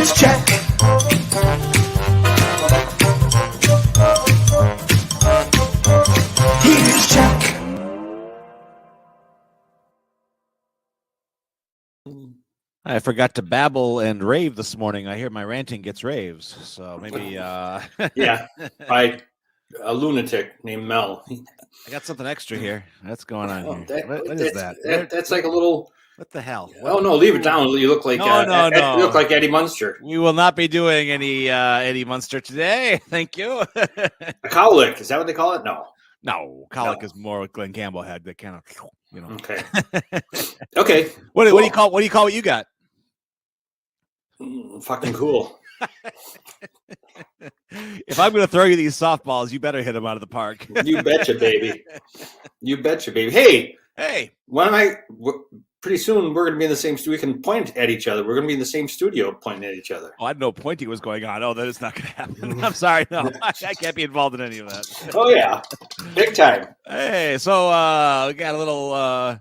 Here's Jack. Here's Jack. I forgot to babble and rave this morning. I hear my ranting gets raves, so maybe. Yeah, by a lunatic named Mel. I got something extra here. That's going on here. What is is that? That's like a little. What the hell? Oh no, leave it down. You look like no. You look like Eddie Munster. We will not be doing any Eddie Munster today. Thank you. A cowlick, is that what they call it? No, cowlick is more what Glenn Campbell had. That kind of, Okay. Okay. What do you call what you got? Fucking cool. If I'm going to throw you these softballs, you better hit them out of the park. You betcha, baby. You betcha, baby. Hey. Pretty soon we're going to be in the same studio. We can point at each other. We're going to be in the same studio pointing at each other. Oh, I didn't know pointing was going on. Oh, that is not going to happen. I'm sorry. No, I can't be involved in any of that. Oh, yeah. Big time. Hey, so we got a little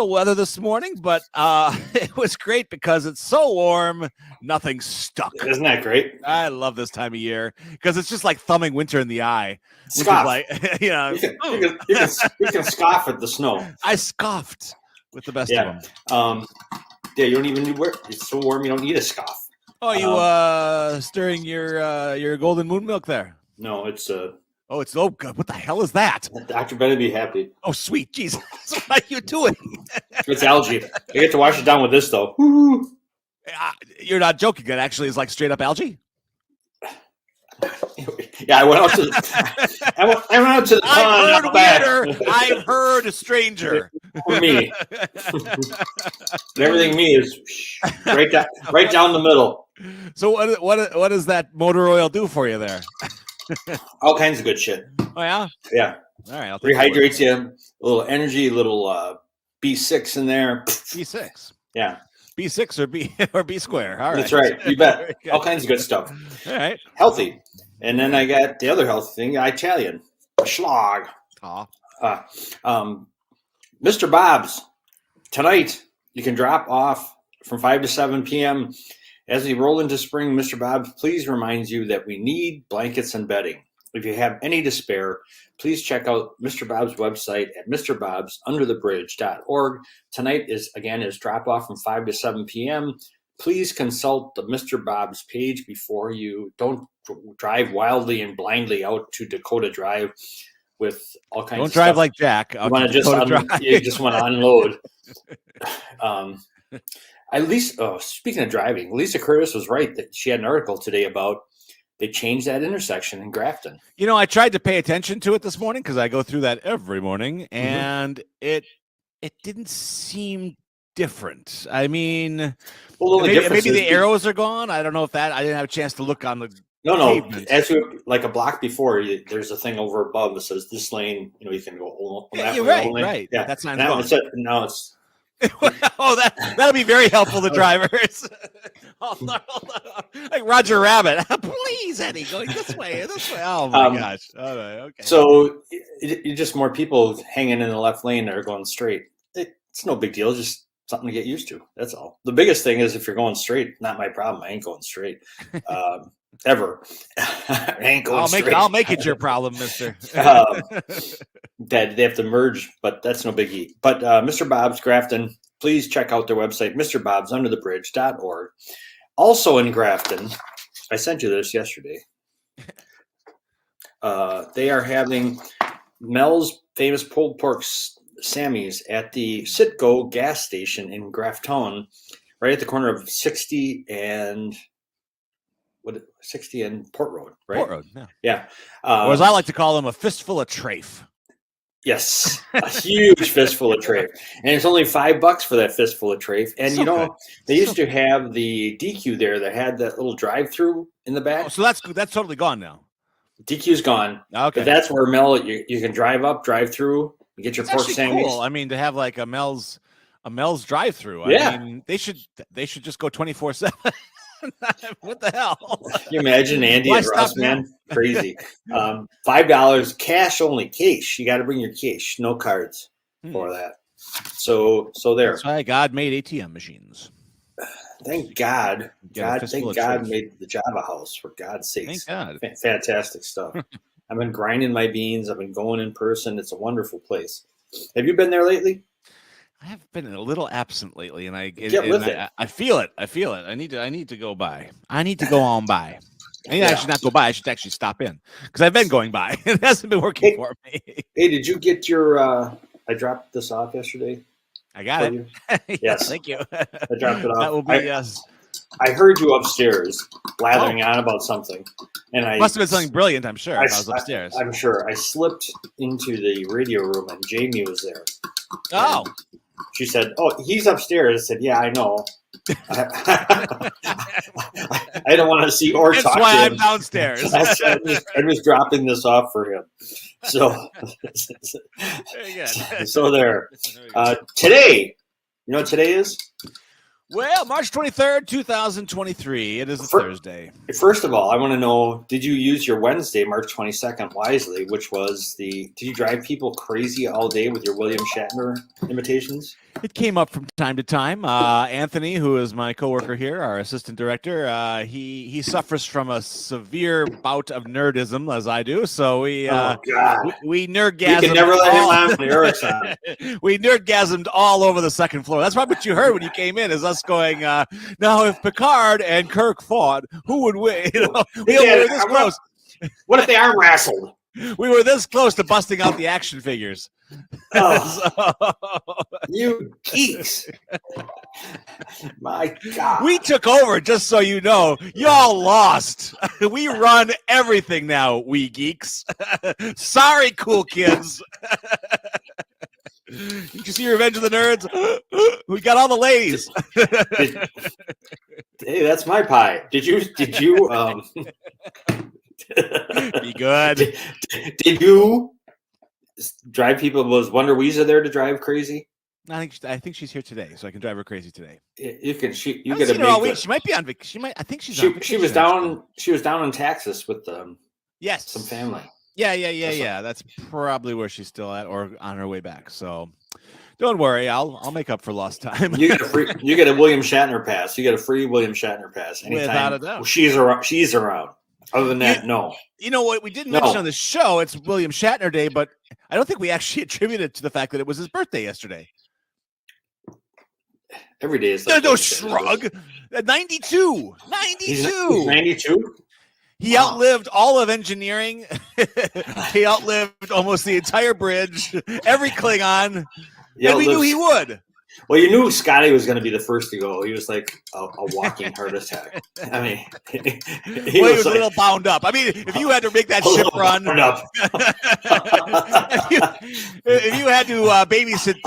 weather this morning, but it was great because it's so warm, nothing stuck. Isn't that great? I love this time of year because it's just like thumbing winter in the eye. Scoff. Which is like, you can scoff at the snow. I scoffed with the best of them. You don't even need it's so warm you don't need a scoff. Oh, you stirring your golden moon milk there? No, it's Oh, it's good. What the hell is that? Dr. Ben would be happy. Oh, sweet Jesus. What are you doing? It's algae. I get to wash it down with this, though. You're not joking. That actually is like straight up algae? Yeah, I went out to the pond. I've heard a stranger. For me. Everything me is right down the middle. So what does that motor oil do for you there? All kinds of good shit. Oh, yeah? Yeah. All right. Rehydrates you. A little energy, a little B6 in there. B6? Yeah. B6 or B square. All right. That's right. You bet. All kinds of good stuff. All right. Healthy. And then I got the other healthy thing, Italian. Schlag. Mr. Bob's. Tonight, you can drop off from 5 to 7 p.m. As we roll into spring, Mr. Bob's please reminds you that we need blankets and bedding. If you have any to spare, please check out Mr. Bob's website at mrbobsunderthebridge.org. Tonight is drop off from 5 to 7 p.m. Please consult the Mr. Bob's page before you don't drive wildly and blindly out to Dakota Drive with all kinds of stuff. Don't drive like Jack. You just want to unload. Speaking of driving, Lisa Curtis was right that she had an article today about they changed that intersection in Grafton. I tried to pay attention to it this morning because I go through that every morning, and it didn't seem different. I mean, maybe the arrows are gone. I don't know if that. I didn't have a chance to look on the. No. As you like a block before, there's a thing over above that says this lane. You can go. You're right. Yeah, that sign's gone. Now it's. That'll be very helpful to drivers. Like Roger Rabbit. Please, Eddie, going this way. Oh my gosh. All right, okay. So you just more people hanging in the left lane that are going straight. It's no big deal. Just something to get used to. That's all. The biggest thing is if you're going straight, not my problem. I ain't going straight. Ever. I ain't going straight. I'll make it your problem, mister. That they have to merge, but that's no biggie. But Mr. Bob's Grafton, please check out their website, mrbobsunderthebridge.org. Also in Grafton, I sent you this yesterday. They are having Mel's famous pulled pork Sammy's at the Citgo gas station in Grafton, right at the corner of 60 and Port Road, right? Port Road, yeah. Or as I like to call them, a fistful of trafe. Yes, a huge fistful of trafe, and it's only $5 for that fistful of trafe. And they used to have the DQ there that had that little drive-through in the back. Oh, so that's totally gone now. DQ's gone. Okay, but that's where Mel you can drive up, drive through, and get your pork sandwich. Cool. I mean, to have like a Mel's drive-through. Yeah. I mean, they should just go 24/7. What the hell? You imagine Andy and Russ, man? Crazy. $5 cash only. Cash. You got to bring your cash. No cards for that. So there. That's why God made ATM machines. Thank God. get a fistful thank of God truth. made the Java house, for God's sakes. Thank God. Fantastic stuff. I've been grinding my beans. I've been going in person. It's a wonderful place. Have you been there lately? I have been a little absent lately, and I feel it. I need to go by. I need to go on by. I need to actually not go by. I should actually stop in because I've been going by. It hasn't been working for me. Hey, did you get your? I dropped this off yesterday. I got it. Yes, thank you. I dropped it off. That will be yes. I heard you upstairs blathering on about something, and I must have been something brilliant. I'm sure. If I was upstairs. I'm sure. I slipped into the radio room, and Jamie was there. Oh. And she said, "Oh, he's upstairs." I said, "Yeah, I know." I don't want to see or That's talk to him. That's why I'm downstairs. I'm just dropping this off for him. So, so there. Today, you know what today is? Well, March 23rd, 2023. It is a Thursday. First of all, I want to know, did you use your Wednesday, March 22nd, wisely, which was did you drive people crazy all day with your William Shatner imitations? It came up from time to time. Anthony, who is my coworker here, our assistant director, he suffers from a severe bout of nerdism, as I do. So we nerdgasmed. You can never let him on when Eric's on. We nerdgasmed all over the second floor. That's probably what you heard when you came in, is us going, now if Picard and Kirk fought, who would win? We were this close. What if they arm wrestled? We were this close to busting out the action figures. Oh, you geeks. My God. We took over, just so you know. Y'all lost. We run everything now, we geeks. Sorry, cool kids. Did you see Revenge of the Nerds? We got all the ladies. Hey, that's my pie. Did you be good. Did you drive people? Was Wonder Weezer there to drive crazy? I think she's here today, so I can drive her crazy today. You can. She might be on vacation. She might. I think she's. She was down. She was down in Texas with some family. Yeah. That's probably where she's still at, or on her way back. So, don't worry. I'll make up for lost time. You get a William Shatner pass. You get a free William Shatner pass anytime. Without a doubt. She's around. Other than that, no. You know what? We didn't mention on the show. It's William Shatner Day, but I don't think we actually attributed to the fact that it was his birthday yesterday. Every day is like no shrug. 92. 92. He's 92? He outlived all of engineering. He outlived almost the entire bridge, every Klingon. And we knew he would. Well, you knew Scotty was going to be the first to go. He was like a walking heart attack. I mean, he was like, a little bound up. I mean, if you had to make that ship run, if you had to babysit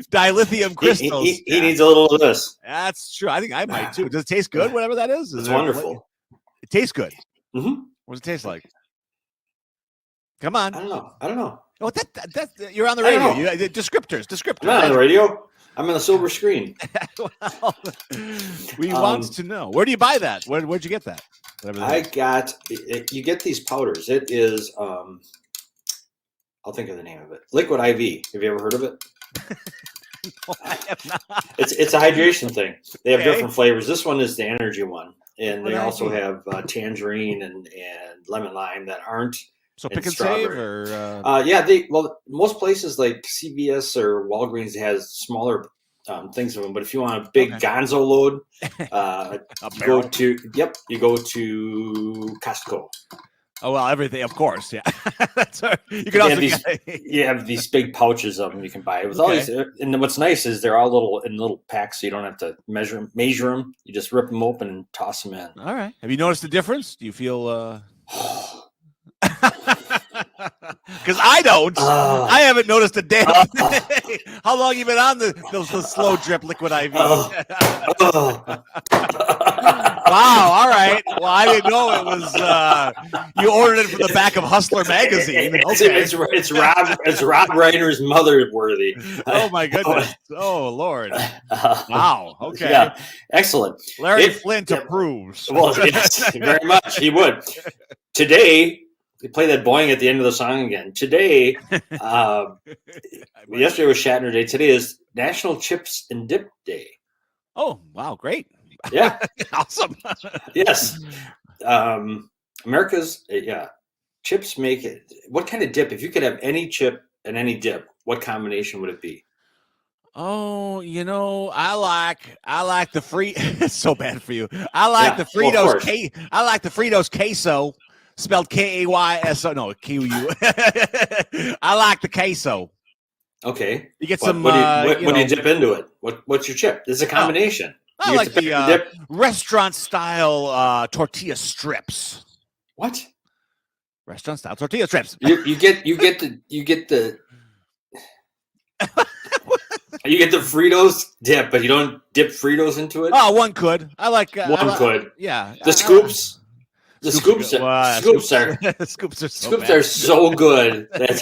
dilithium crystals, he needs a little of this. That's true. I think I might too. Does it taste good? Whatever that is, it's wonderful. It tastes good. Mm-hmm. What does it taste like? Come on. I don't know. Oh, that you're on the radio. Descriptors. I'm not on the radio. I'm on the silver screen. Well, we want to know. Where do you buy that? Where'd you get that? You get these powders. It is, I'll think of the name of it. Liquid IV. Have you ever heard of it? No, I have not. It's a hydration thing. They have different flavors. This one is the energy one. And they also have tangerine and lemon lime that aren't. So pick and save, or most places like CVS or Walgreens has smaller things of them. But if you want a big Gonzo load, you go to Costco. Oh well, everything, of course, yeah. That's right. You can also have these big pouches of them you can buy with all these. And what's nice is they're all little packs, so you don't have to measure them. You just rip them open and toss them in. All right. Have you noticed the difference? Do you feel? Because I don't. I haven't noticed a damn thing. How long you been on the slow drip liquid IV? Wow. All right. Well, I didn't know it was. You ordered it from the back of Hustler magazine. Okay. It's Rob Reiner's mother worthy. Oh my goodness. Oh Lord. Wow. Okay. Yeah. Excellent. Larry Flint approves. Well, yes, very much. He would. Today. They play that boing at the end of the song again. Today, yesterday was Shatner Day. Today is National Chips and Dip Day. Oh, wow. Great. Yeah. Awesome. Yes. America's chips make it. What kind of dip? If you could have any chip and any dip, what combination would it be? Oh, I like the free. It's so bad for you. I like the Fritos. I like the Fritos queso, spelled Kayso. No, QU. I like the queso. Okay. You get some. What do you dip into it? What's your chip? It's a combination. I like the restaurant style tortilla strips. What? Restaurant style tortilla strips. You get the you get the Fritos dip, but you don't dip Fritos into it. Oh, one could. I like could. Yeah. The scoops. The scoops are so good that it's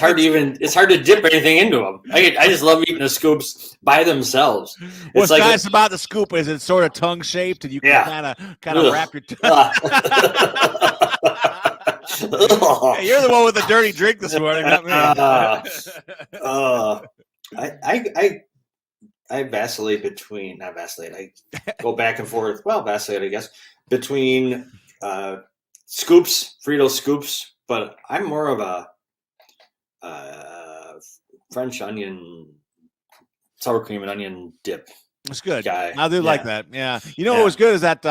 hard to dip anything into them. I just love eating the scoops by themselves. What's nice about the scoop is it's sort of tongue shaped, and you can kind of wrap your tongue. Hey, you're the one with the dirty drink this morning, not me. I vacillate between, not vacillate. I go back and forth. Well, vacillate, I guess, between scoops, Frito scoops, but I'm more of a French onion, sour cream and onion dip. It's good. Guy. I do like that. Yeah. What was good is that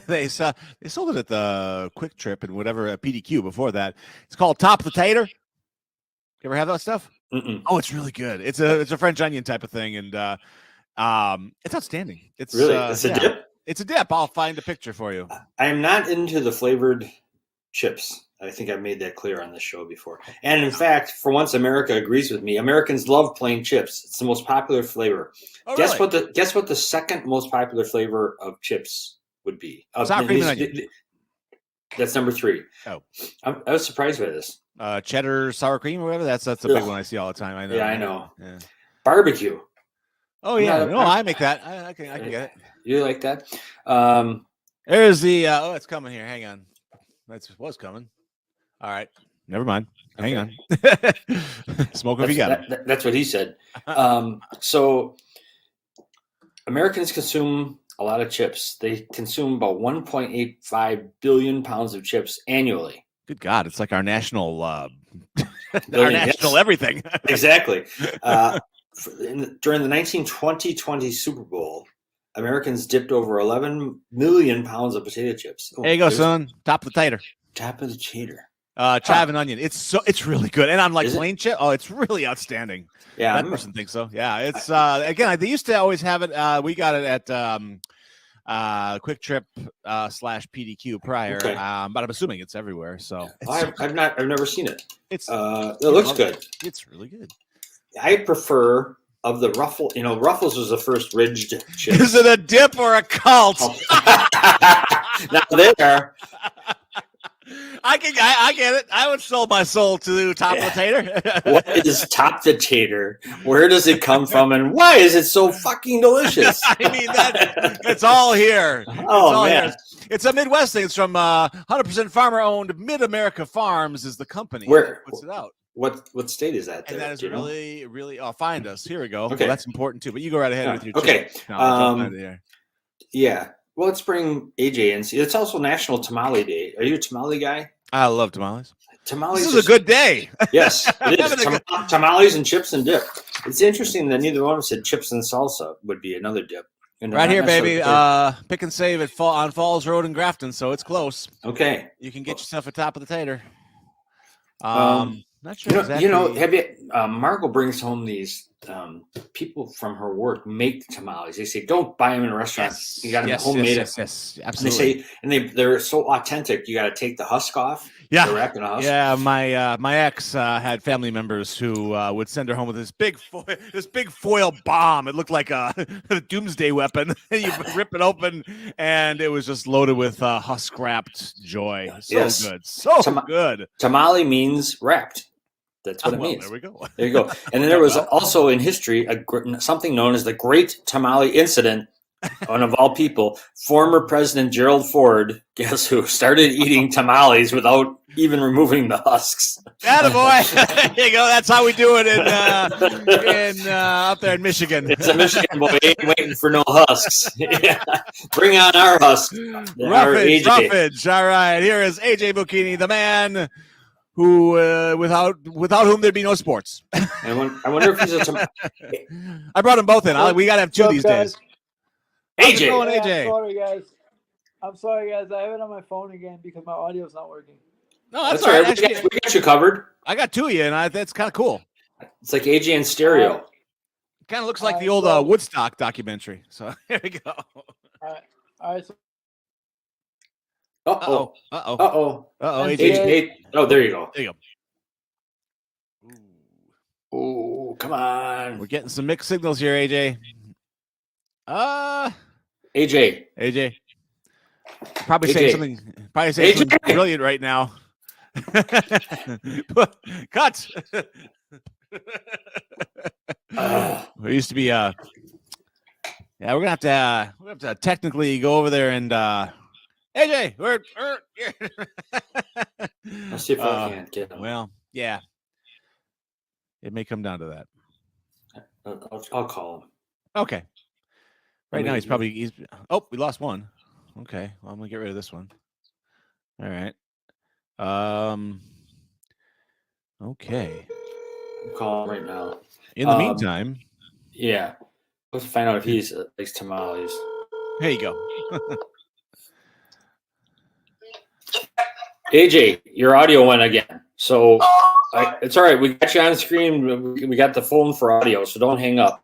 they sold it at the Quick Trip and whatever PDQ before that. It's called Top the Tater. You ever have that stuff? Mm-mm. Oh, it's really good. It's a French onion type of thing, and it's outstanding. It's really it's a dip. It's a dip. I'll find a picture for you. I am not into the flavored chips. I think I've made that clear on this show before. And in fact, for once, America agrees with me. Americans love plain chips. It's the most popular flavor. Oh, guess really? Guess what the second most popular flavor of chips would be? Sour cream and onion. That's number 3. Oh, I was surprised by this. Cheddar sour cream or whatever. That's a big one I see all the time. I know. Yeah, I know. Yeah. Barbecue. Oh yeah, I make that. I can get it. You like that? There's the. It's coming here. Hang on. Was coming. All right. Never mind. Okay. Hang on. Smoke if you got it. That's what he said. So Americans consume a lot of chips. They consume about 1.85 billion pounds of chips annually. Good God, it's like our national, everything. Exactly. During the 2020 Super Bowl, Americans dipped over 11 million pounds of potato chips. There you go, son. Top of the tater. Top of the tater. Chive and onion. It's really good. And on plain chip. Oh, it's really outstanding. Yeah, that person thinks so. Yeah, it's again. They used to always have it. We got it at Quick Trip / PDQ prior. Okay. But I'm assuming it's everywhere. So I've never seen it. It looks good. It's really good. I prefer of the Ruffles. Ruffles was the first ridged chip. Is it a dip or a cult? Now there. I get it. I would sell my soul to Top the Tater. What is Top the Tater? Where does it come from, and why is it so fucking delicious? I mean, it's all here. Man. It's a Midwest thing. It's from 100% farmer-owned Mid-America Farms is the company that puts it out. What state is that? And that is really, really. Oh, find us. Here we go. Okay. Well, that's important too. But you go right ahead with your. Okay. No, yeah. Well, let's bring AJ in. See, it's also National Tamale Day. Are you a tamale guy? I love tamales. Tamales. This is a good day. Yes, it is. Tamales and chips and dip. It's interesting that neither one of us said chips and salsa would be another dip. Right here, baby. Pick and save it on Falls Road in Grafton, so it's close. Okay. You can get yourself a Top of the Tater. Not Have sure you? Margot brings home these people from her work make tamales. They say don't buy them in a restaurant. Yes, you got them homemade. Yes, absolutely. And they're so authentic. You got to take the husk off. Yeah, the wrap in a husk. Yeah. My ex had family members who would send her home with this big foil bomb. It looked like a doomsday weapon. You rip it open, and it was just loaded with husk wrapped joy. So good, so good. Tamale means wrapped. That's what it means. There we go. There you go. And then there was also in history something known as the Great Tamale Incident and of all people, former President Gerald Ford, guess who, started eating tamales without even removing the husks. Attaboy. There you go. That's how we do it in up there in Michigan. It's a Michigan boy. Ain't waiting for no husks. Yeah. Bring on our husks. Roughage. All right. Here is AJ Bucchini, the man who without whom there'd be no sports. I wonder if he's a I brought them both in. We got to have two these days. AJ. Going, Hey, AJ. I'm sorry, guys. I have it on my phone again because my audio's not working. No, that's all right. Actually, we got you covered. I got two of you, and that's kind of cool. It's like AJ in stereo. Kind of looks like the old Woodstock documentary. So here we go. All right. So, Uh-oh. AJ. Oh, there you go. There you go. Ooh, come on. We're getting some mixed signals here, AJ. AJ. Probably saying something brilliant right now. Cut. We used to be we're gonna have to technically go over there and AJ, Let's see if I can't get him. Well, yeah. It may come down to that. I'll call him. Okay. Right now he's we lost one. Okay. Well, I'm gonna get rid of this one. All right. Okay. I'm calling right now. In the meantime. Yeah. Let's find out if he likes tamales. There you go. AJ, your audio went again. So it's all right. We got you on screen. We got the phone for audio, so don't hang up.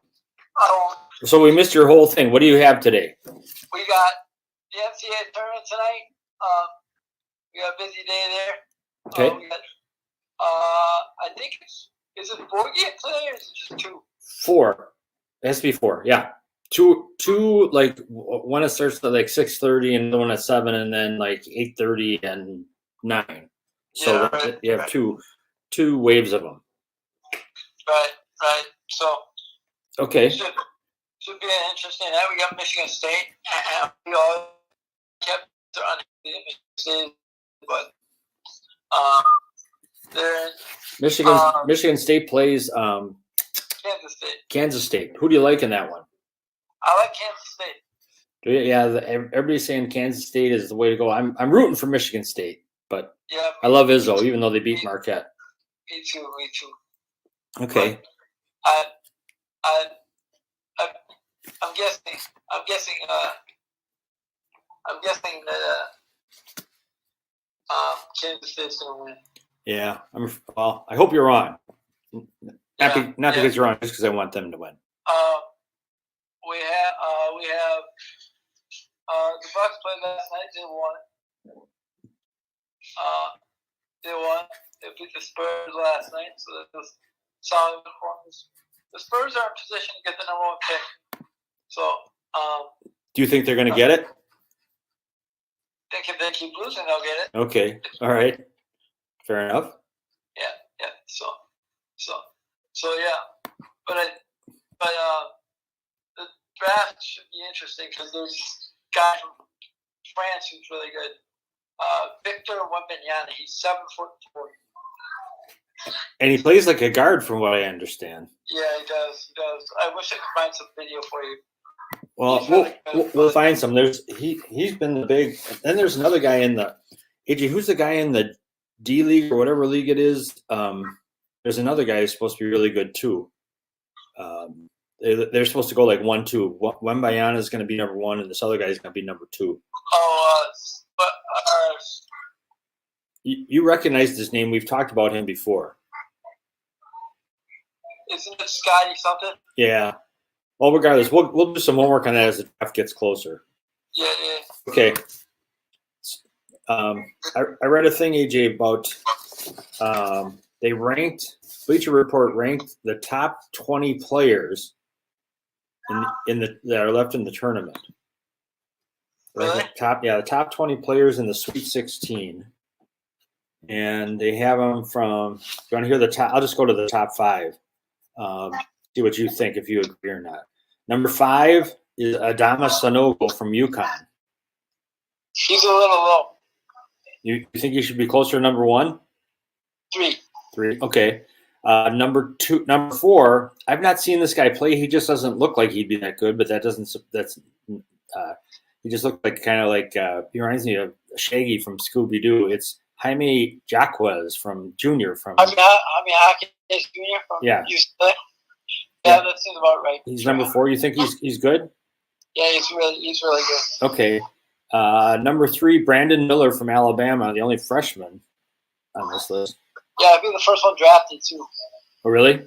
So we missed your whole thing. What do you have today? We got the NCAA tournament tonight. We got a busy day there. Okay. We got, I think is it 4 games today or is it just 2? 4. It has to be 4. Yeah. Two like one that starts at like 6:30 and the one at 7 and then like 8:30 and 9. So you have two waves of them. Right. So okay. Should be an interesting night. We got Michigan State. And we all kept on Michigan State, but Michigan State plays Kansas State. Who do you like in that one? I like Kansas State. Yeah, everybody's saying Kansas State is the way to go. I'm rooting for Michigan State, but I love Izzo, even though they beat Marquette. Me too. Okay. I'm guessing that Kansas State's gonna win. Yeah, I hope you're wrong. Not because you're wrong, just because I want them to win. We have the Bucks played last night. They won. They beat the Spurs last night, so that was solid performance. The Spurs are in position to get the number 1 pick. So, do you think they're going to get it? I think if they keep losing, they'll get it. Okay. All right. Fair enough. Yeah. So yeah. But the draft should be interesting because there's this guy from France who's really good. Victor Wembanyama. He's 7'4". And he plays like a guard, from what I understand. Yeah, he does. I wish I could find some video for you. Well, we'll find some. He's been the big. Then there's another guy in the AJ. Who's the guy in the D League or whatever league it is? There's another guy who's supposed to be really good too. They're supposed to go like 1-2. Wembanyama is going to be number 1, and this other guy is going to be number 2. You recognized his name. We've talked about him before. Isn't it Scotty something? Yeah. Well, regardless, we'll do some homework on that as the draft gets closer. Yeah. Okay. I read a thing, AJ, about Bleacher Report ranked the top 20 players that are left in the tournament. Really? The top 20 players in the Sweet 16. And they have them from, if you want to hear the top, I'll just go to the top 5. See what you think, if you agree or not. Number 5, is Adama Sanogo from UConn. He's a little low. You think he should be closer to number 1? 3. 3. Okay. Number 4. I've not seen this guy play. He just doesn't look like he'd be that good. But he just looked like kind of like he reminds me of Shaggy from Scooby Doo. It's Jaime Jaquez from Junior from. Jaime Jaquez Junior from UCLA. Yeah, that seems about right. He's number 4. You think he's good? Yeah, he's really good. Okay. Number 3, Brandon Miller from Alabama, the only freshman on this list. Yeah, I'd be the first one drafted too. Oh, really?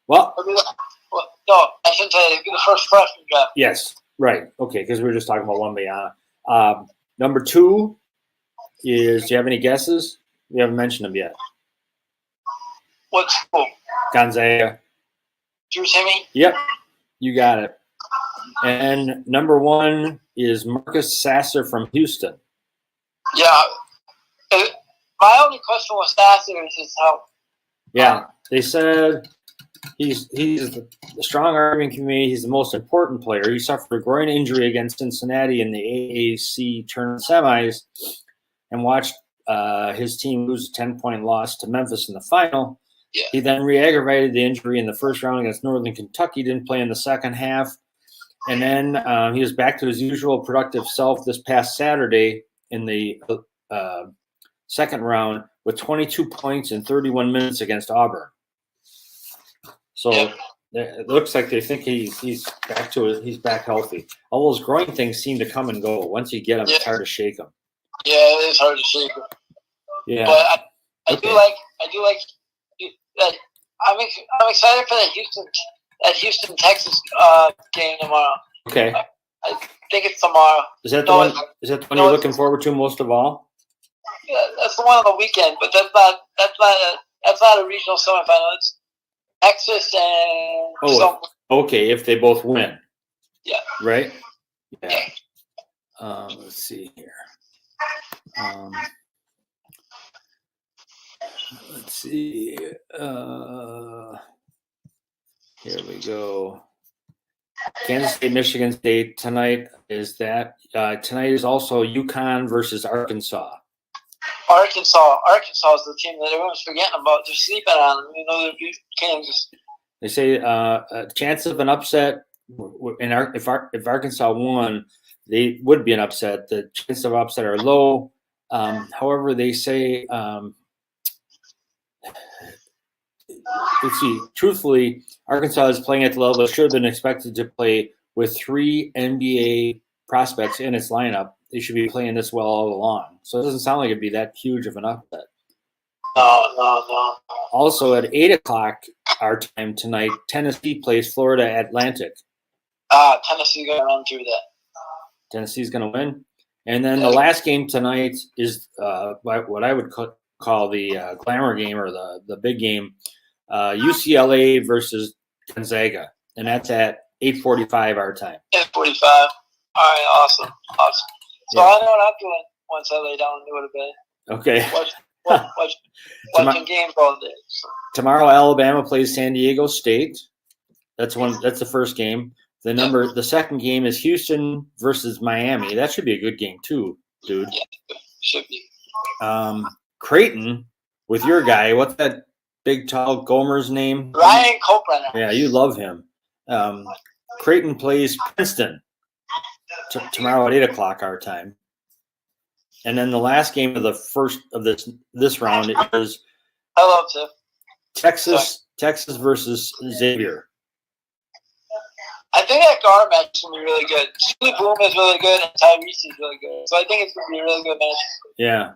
Well, no, I shouldn't say it'd be the first freshman drafted. Yes, right. Okay, because we were just talking about Wembanyama. Number 2 is. Do you have any guesses? We haven't mentioned them yet. What school? Gonzaga. Drew Timmy? Yep, you got it. And number 1 is Marcus Sasser from Houston. Yeah. My only question with Sasser is his health. Yeah, they said he's the strong argument community. He's the most important player. He suffered a groin injury against Cincinnati in the AAC tournament semis and watched his team lose a 10-point loss to Memphis in the final. Yeah. He then re-aggravated the injury in the first round against Northern Kentucky, didn't play in the second half. And then he was back to his usual productive self this past Saturday in the second round with 22 points in 31 minutes against Auburn. So it looks like they think he's back healthy. All those groin things seem to come and go. Once you get them, it's hard to shake them. Yeah, it is hard to shake them. Yeah, but I do like that. I'm excited for that Houston Texas game tomorrow. Okay. I think it's tomorrow. Is that the one? Is that the one you're looking forward to most of all? Yeah, that's the one on the weekend, but that's not a regional semifinal. It's Texas and okay. If they both win. Yeah. Right. Yeah. Let's see here. Let's see. Here we go. Kansas State, Michigan State tonight is that. Tonight is also UConn versus Arkansas. Arkansas is the team that everyone's forgetting about. They're sleeping on them. You know, they beat Kansas. They say a chance of an upset. If Arkansas won, they would be an upset. The chances of upset are low. However, they say. Let's see. Truthfully, Arkansas is playing at the level it should have been expected to play with 3 NBA prospects in its lineup. They should be playing this well all along. So it doesn't sound like it'd be that huge of an upset. No. Also, at 8 o'clock our time tonight, Tennessee plays Florida Atlantic. Tennessee's going to run through that. Tennessee's going to win. And then the last game tonight is what I would call the glamour game or the big game. UCLA versus Gonzaga, and that's at 8:45 our time. 8:45. All right, awesome. So I know what I'm doing once I lay down and go to bed. Okay. Watching games all day. So. Tomorrow, Alabama plays San Diego State. That's the first game. The second game is Houston versus Miami. That should be a good game too, dude. Yeah, should be. Creighton with your guy. What's that big tall Gomer's name? Ryan Copeland. Yeah, you love him. Creighton plays Princeton tomorrow at 8 o'clock our time. And then the last game of the first of this round is I love to. Texas versus Xavier. I think that guard match is going to be really good. Julie Bloom is really good, and Tyrese is really good. So I think it's going to be a really good match. Yeah.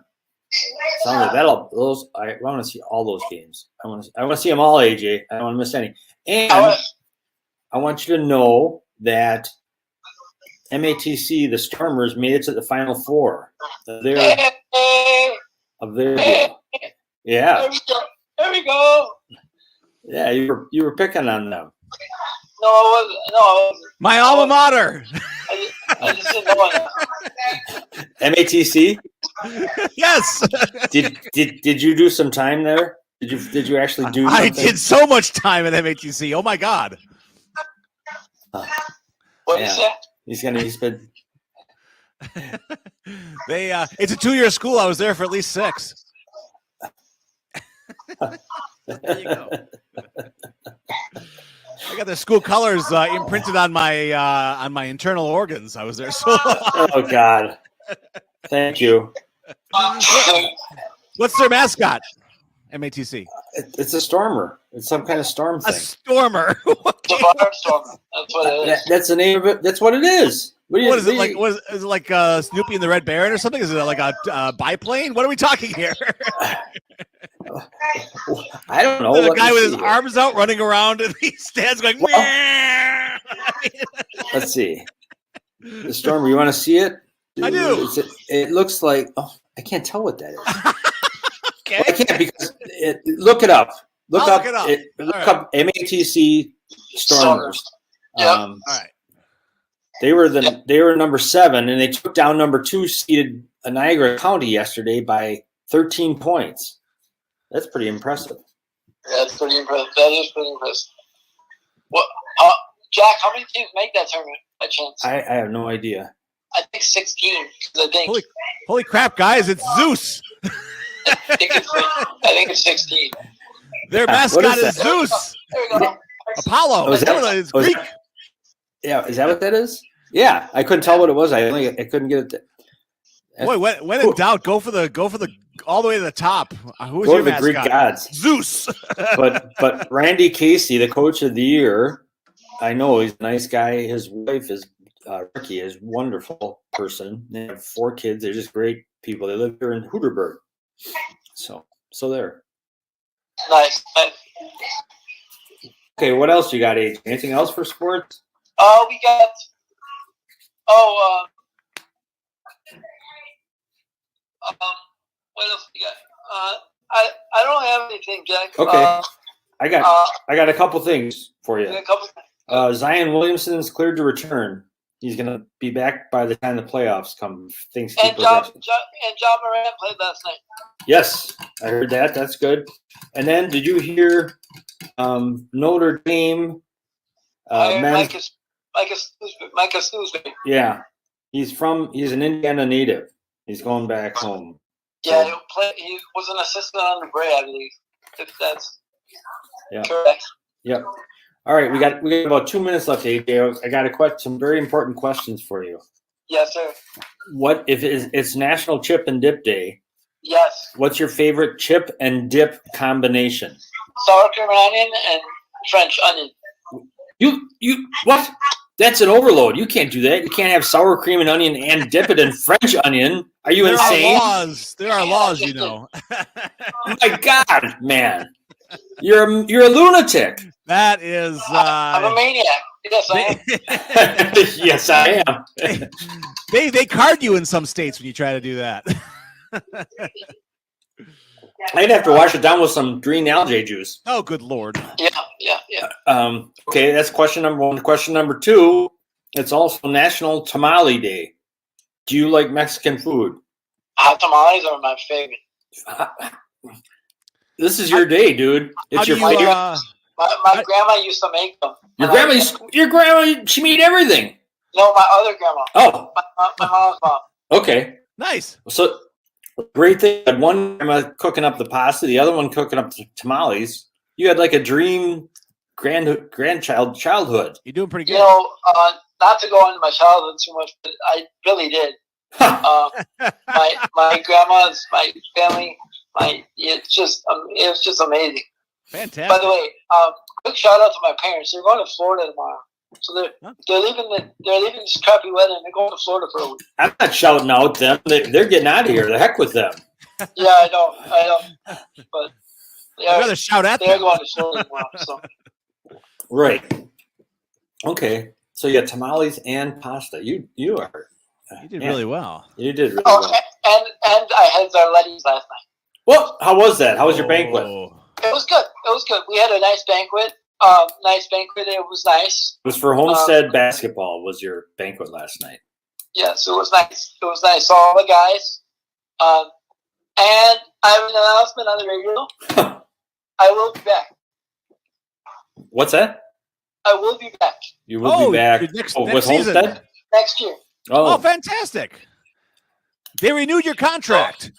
Sounds like I want to see all those games. I want to see them all, AJ. I don't want to miss any. And I want you to know that MATC, the Stormers, made it to the Final Four of their deal. Yeah. There we go. Yeah, you were picking on them. No, I wasn't. My alma mater. I just didn't know it. MATC? Yes. Did you do some time there? Did you actually do something? I did so much time at MATC. Oh my God. What did you say? He's been. It's a 2-year school. I was there for at least 6. There you go. I got the school colors imprinted on my internal organs. I was there so long. Oh God! Thank you. What's their mascot? MATC. It's a stormer. It's some kind of storm thing. A stormer. It's a firestorm. That's what it is. That's the name of it. That's what it is. What is it like? Is it like Snoopy and the Red Baron or something? Is it like a biplane? What are we talking here? I don't know. The guy with his arms out running around and he stands going. Well, let's see. The stormer. You want to see it? I do. It looks like. Oh, I can't tell what that is. Okay. Well, I can't because look it up. Look up MATC Stormers. Yep. All right. They were number 7, and they took down number 2 seeded Niagara County yesterday by 13 points. That's pretty impressive. Yeah, that's pretty impressive. That is pretty impressive. What, Jack? How many teams make that tournament by chance? I have no idea. I think 16. I think. Holy crap, guys! It's Zeus. I think it's 16. Their mascot is Zeus. There we go. Apollo. Is Greek. Yeah, is that what that is? Yeah, I couldn't tell what it was. I couldn't get it. Boy, when in doubt, go for the all the way to the top. Who's Go your to the mascot? Greek gods. Zeus. but Randy Casey, the coach of the year, I know he's a nice guy. His wife is Ricky, is a wonderful person. They have 4 kids. They're just great people. They live here in Hooterburg. So there. Nice. Okay, what else you got, AJ? Anything else for sports? We got. What else we got? I don't have anything, Jack. Okay. I got a couple things for you. A couple. Zion Williamson's cleared to return. He's going to be back by the time the playoffs come. Things keep progressing. And John Moran played last night. Yes, I heard that. That's good. And then, did you hear Notre Dame? Micah Snoosby. Yeah, he's an Indiana native. He's going back home. Yeah, he was an assistant under Gray, I believe. If that's correct. Yep. All right, we got about 2 minutes left, AJ. I got some very important questions for you. Yes, sir. What if it's National Chip and Dip Day? Yes. What's your favorite chip and dip combination? Sour cream and onion and French onion. You what? That's an overload. You can't do that. You can't have sour cream and onion and dip it in French onion. Are you insane? There are laws, you know. My God, man. You're a lunatic. That is. I'm a maniac. Yes, I am. Yes, I am. They card you in some states when you try to do that. I'd have to wash it down with some green algae juice. Oh, good Lord. Yeah. Okay, that's question number 1. Question number 2, it's also National Tamale Day. Do you like Mexican food? Hot tamales are my favorite. This is your day, dude. It's your My grandma used to make them. Your grandma, she made everything. No, my other grandma. Oh. My mom's mom. Okay. Nice. So, great thing. You had one grandma cooking up the pasta, the other one cooking up the tamales. You had like a dream childhood. You're doing pretty good. You know, not to go into my childhood too much, but I really did. My grandma's, my family, it was just amazing. Fantastic. By the way, quick shout out to my parents. They're going to Florida tomorrow, so they're leaving this crappy weather and they're going to Florida for a week. I'm not shouting out them. They're getting out of here. The heck with them. Yeah, I know. But I'd rather shout at they're them. going to Florida tomorrow. So. Right. Okay. So you got tamales and pasta. You are. You did really well. You did really well. And I had Zarletti's last night. Well, how was that? How was your banquet? It was good. We had a nice banquet. It was nice. It was for Homestead basketball. Was your banquet last night? Yes, it was nice. It was nice. Saw all the guys. And I have an announcement on the radio. I will be back. What's that? I will be back. You will be back next with season. Homestead? next year. Oh, fantastic! They renewed your contract.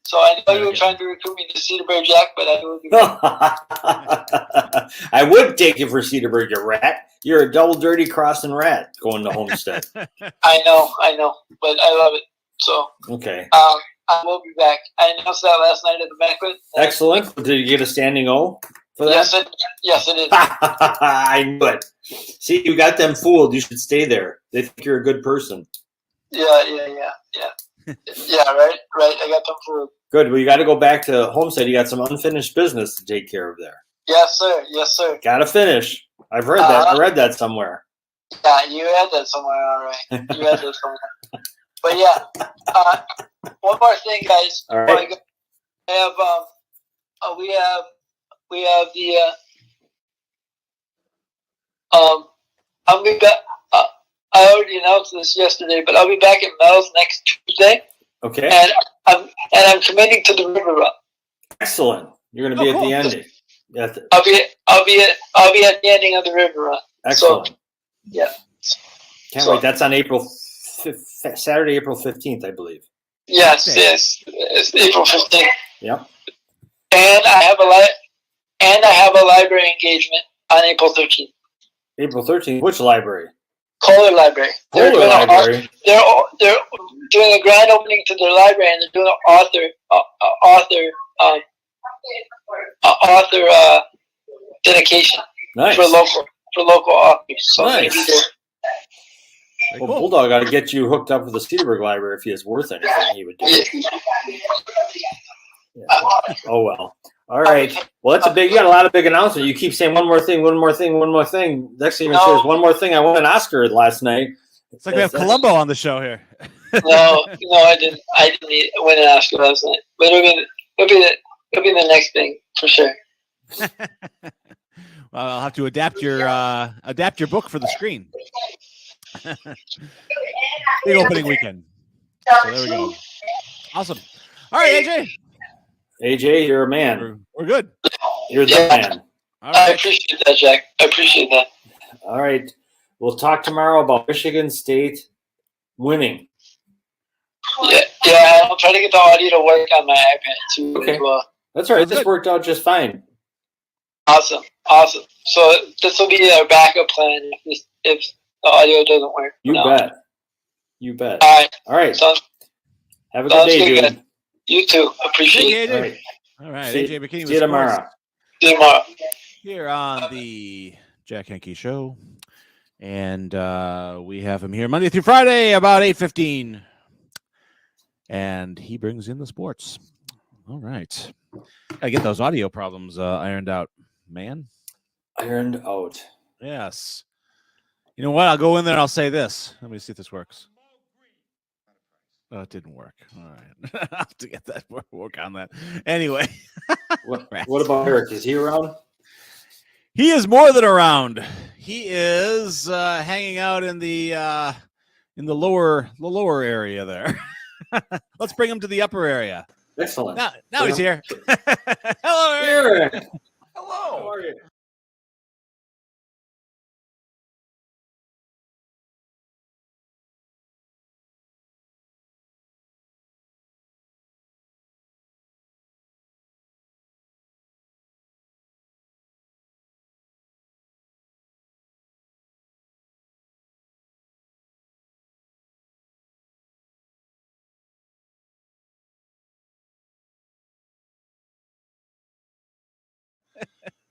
So I know you were trying to recruit me to Cedarburg, Jack, but I would be I would take you for Cedarburg, you rat. You're a double dirty crossing rat going to Homestead. I know, but I love it. So okay. I will be back. I announced that last night at the banquet. Excellent. Did you get a standing O for that? Yes, it is. I knew it. See, you got them fooled. You should stay there. They think you're a good person. Yeah. Yeah, right. I got them fooled. Good. Well, you got to go back to Homestead. You got some unfinished business to take care of there. Yes, sir. Got to finish. I've heard that. I read that somewhere. Yeah, you had that somewhere, all right. You had that somewhere. But yeah, one more thing, guys. All right. We have the I'll be back. I already announced this yesterday, but I'll be back at Mel's next Tuesday. Okay. And I'm committing to the River Run. Excellent. You're going to be at the ending. I'll be at the ending of the River Run. Excellent. So, yeah. Can't wait. That's on Saturday, April 15th, I believe. Yes. It's April 15th. Yep. And I have a library engagement on April 13th. April 13th. Which library? Kohler Library. They're doing a grand opening to their library, and they're doing an author dedication nice. for local authors. So nice. Well, Bulldog got to get you hooked up with the Cedarburg Library if he is worth anything. He would do it. Yeah. Oh well. All right. Well, that's you got a lot of big announcements. You keep saying one more thing. Next thing you're going to say is one more thing. I won an Oscar last night. It's like we have Columbo on the show here. No, I didn't win an Oscar last night. But it'll be the next thing for sure. Well, I'll have to adapt your book for the screen. Big opening weekend. So there we go. Awesome. All right, AJ. AJ, you're a man. We're good. You're the man. All right. I appreciate that, Jack. I appreciate that. All right. We'll talk tomorrow about Michigan State winning. Yeah. I'll try to get the audio to work on my iPad too. Okay. That's all right. This worked out just fine. Awesome. So this will be our backup plan if the audio doesn't work. You bet. All right. Sounds, have a good day, dude. Good. You too. Appreciate it. All right. AJ McKinney. See you tomorrow. Here on the Jack Henke Show. And we have him here Monday through Friday about 8:15. And he brings in the sports. All right. Gotta get those audio problems ironed out, man. Ironed out. Yes. You know what? I'll go in there and I'll say this. Let me see if this works. Oh, it didn't work. All right. I'll have to get that work on that. Anyway. What about Eric? Is he around? He is more than around. He is hanging out in the lower area there. Let's bring him to the upper area. Excellent. Now he's here. Hello, Eric. Hello. How are you?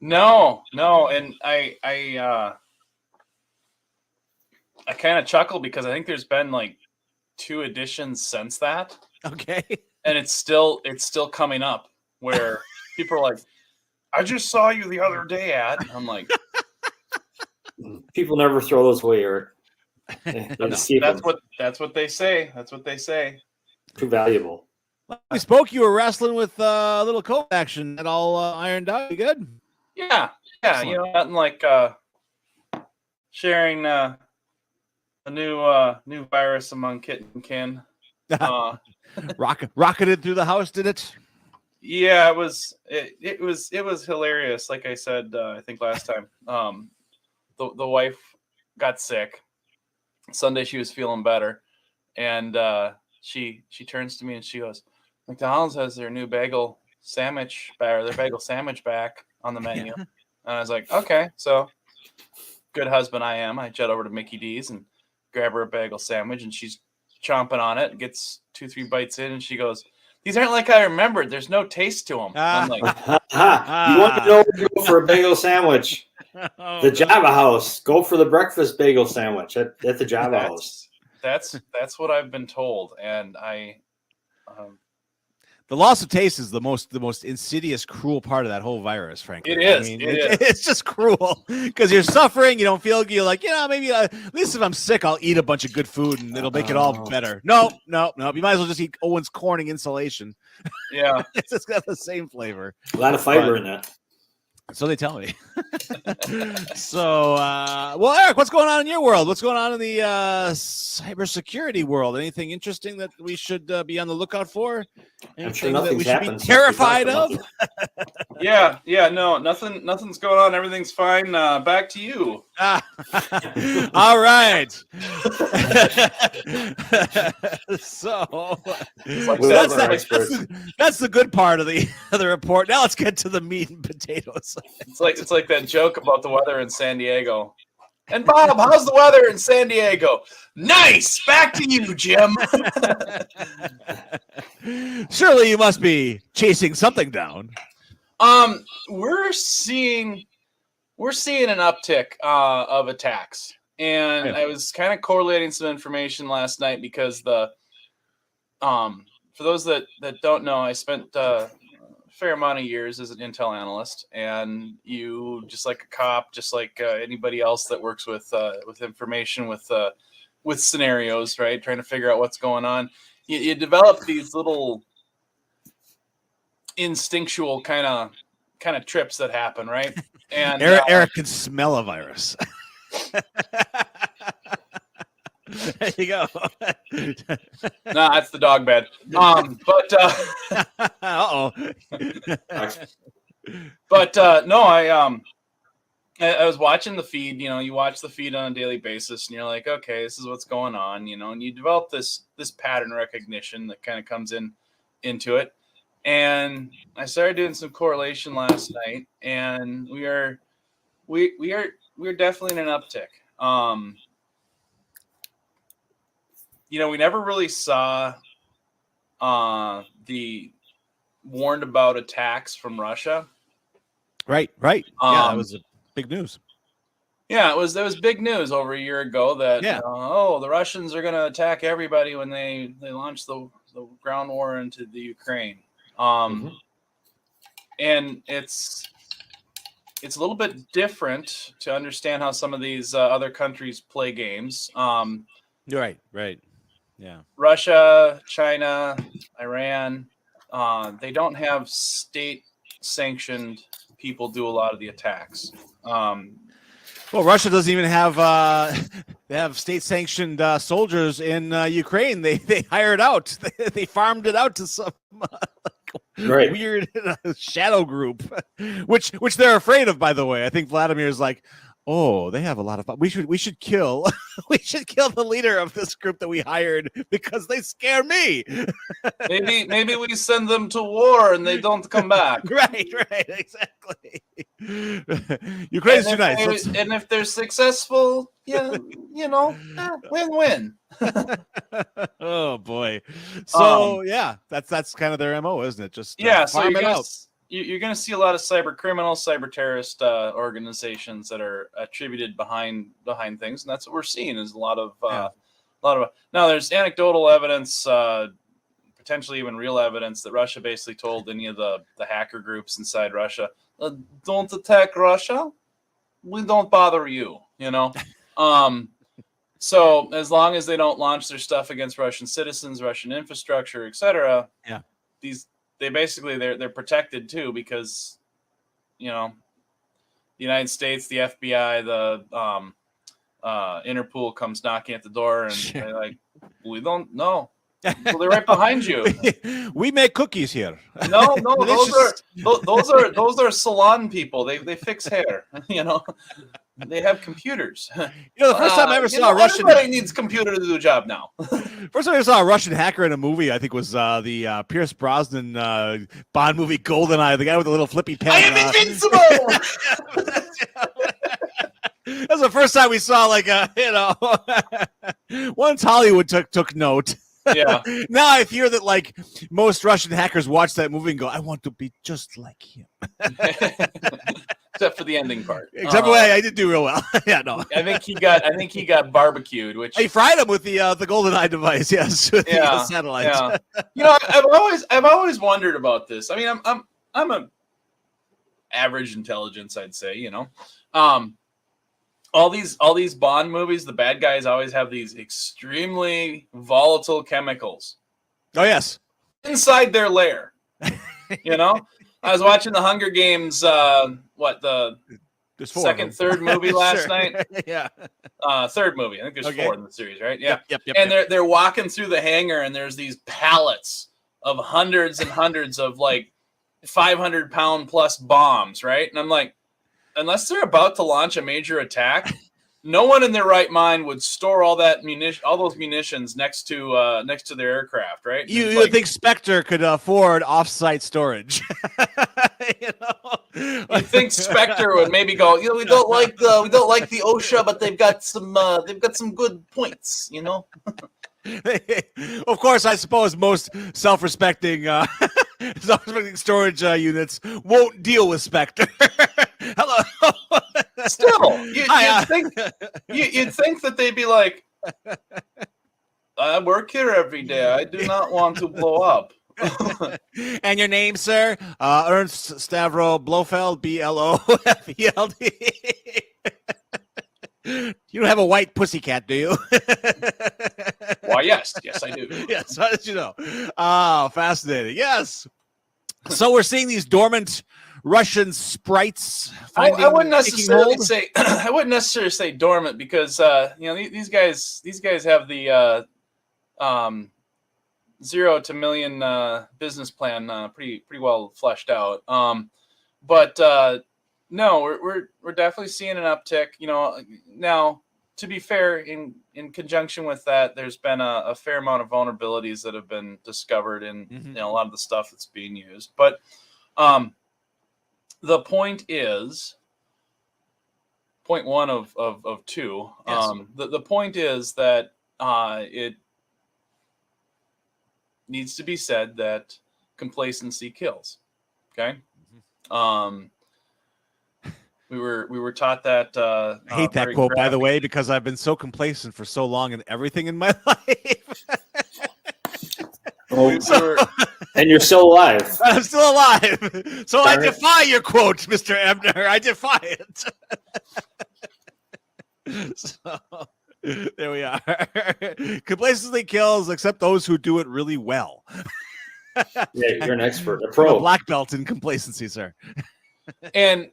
No, and I kind of chuckle because I think there's been like 2 editions since that. Okay. And it's still coming up where people are like, I just saw you the other day at. I'm like, people never throw those away, Eric. That's what they say. That's what they say. Too valuable. We spoke. You were wrestling with a little COVID action that all ironed out. You good? Yeah. Excellent. You know, nothing like sharing a new virus among kit and kin. Rocketed through the house, did it? Yeah, it was hilarious. Like I said, I think last time, the wife got sick. Sunday she was feeling better, and she turns to me and she goes, "McDonald's has their new bagel sandwich their bagel sandwich back on the menu." And I was like, "Okay." So, good husband I am, I jet over to Mickey D's and grab her a bagel sandwich, and she's chomping on it, gets 2-3 bites in, and she goes, "These aren't like I remembered. There's no taste to them." I'm like, you want to know where to go for a bagel sandwich? The Java House. Go for the breakfast bagel sandwich at the Java House. That's what I've been told, and the loss of taste is the most insidious, cruel part of that whole virus, frankly. It is. I mean, it's just cruel because you're suffering. You don't feel. You're like, maybe at least if I'm sick, I'll eat a bunch of good food and it'll make it all better. No. You might as well just eat Owen's Corning insulation. Yeah, it's just got the same flavor. A lot of fiber in that. So they tell me. So, well, Eric, what's going on in your world? What's going on in the cybersecurity world? Anything interesting that we should be on the lookout for? Anything that we should be terrified of? Yeah. No, nothing's going on. Everything's fine. Back to you. All right. So that's the good part of the report. Now let's get to the meat and potatoes. It's like that joke about the weather in San Diego. And Bob, how's the weather in San Diego? Nice. Back to you, Jim. Surely you must be chasing something down. We're seeing an uptick of attacks, and I was kind of correlating some information last night because for those that don't know, I spent fair amount of years as an intel analyst, and you, just like a cop, just like anybody else that works with information, with scenarios, right, trying to figure out what's going on, you develop these little instinctual kind of trips that happen, right? And Eric can smell a virus. There you go. No, that's the dog bed. But no, I was watching the feed. You watch the feed on a daily basis, and you're like, okay, this is what's going on. And you develop this pattern recognition that kind of comes into it. And I started doing some correlation last night, and we're definitely in an uptick. We never really saw the warned about attacks from Russia. Right. Yeah, that was big news. Yeah, it was big news over a year ago that the Russians are going to attack everybody when they launch the ground war into the Ukraine. And it's a little bit different to understand how some of these other countries play games. Right. Yeah. Russia, China, Iran, they don't have state-sanctioned people do a lot of the attacks. Well, Russia doesn't even have they have state-sanctioned soldiers in Ukraine. They hired out. They farmed it out to some weird shadow group, which they're afraid of. By the way, I think Vladimir's like, oh, they have a lot of fun. We should kill the leader of this group that we hired because they scare me. Maybe we send them to war and they don't come back. Right, exactly. Ukraine's too nice. And if they're successful, win-win. Oh boy. So that's kind of their MO, isn't it? Just farm it out. You're going to see a lot of cyber criminals, cyber terrorist organizations that are attributed behind things, and that's what we're seeing is a lot of. Now there's anecdotal evidence, potentially even real evidence that Russia basically told any of the hacker groups inside Russia, "Don't attack Russia, we don't bother you." So as long as they don't launch their stuff against Russian citizens, Russian infrastructure, etc. Yeah. They're protected too because, the United States, the FBI, the Interpol comes knocking at the door and they're like, we don't know. Well, they're right behind you. We make cookies here. No, those are salon people. They fix hair. They have computers. You know, the first time I ever saw a Russian. Everybody needs a computer to do a job now. First time I saw a Russian hacker in a movie, I think was the Pierce Brosnan Bond movie GoldenEye, the guy with the little flippy pen. I am invincible. That's the first time we saw once Hollywood took note. Yeah. Now I fear that like most Russian hackers watch that movie and go, I want to be just like him. Except for the ending part. Except for I did do real well. Yeah, no. I think he got barbecued, which he fried him with the GoldenEye device. Yes, with the satellites. Yeah. You know, I've always wondered about this. I mean, I'm a average intelligence, I'd say. You know, all these Bond movies, the bad guys always have these extremely volatile chemicals. Oh yes, inside their lair. You know, I was watching the Hunger Games. The third movie last night? Yeah, third movie. I think there's 4 in the series, right? Yeah. Yep. And they're walking through the hangar, and there's these pallets of hundreds and hundreds of like 500-pound plus bombs, right? And I'm like, unless they're about to launch a major attack, no one in their right mind would store all those munitions next to their aircraft, right? You would think Spectre could afford off-site storage. You think Spectre would maybe go, you know, we don't like the OSHA, but they've got some good points, you know. Of course, I suppose most self-respecting storage units won't deal with Spectre. Hello. Still, you'd think that they'd be like, I work here every day. I do not want to blow up. And your name, sir? Ernst Stavro Blofeld, Blofeld. You don't have a white pussycat, do you? Why, yes, I do. Yes, how did you know? Oh, fascinating. Yes. So we're seeing these dormant Russian sprites. I wouldn't necessarily say dormant because you know, these guys have the 0 to million business plan pretty well fleshed out. But no, we're definitely seeing an uptick. You know, now to be fair, in conjunction with that, there's been a fair amount of vulnerabilities that have been discovered in you know, a lot of the stuff that's being used. But the point is, point one of 2. Yes. The point is that it needs to be said that complacency kills. Okay. We were taught that. I hate that quote, by the way, because I've been so complacent for so long in everything in my life. And you're still alive. I'm still alive. So I defy your quote, Mr. Ebner. I defy it. So there we are. Complacency kills, except those who do it really well. Yeah, you're an expert, a pro. A black belt in complacency, sir. And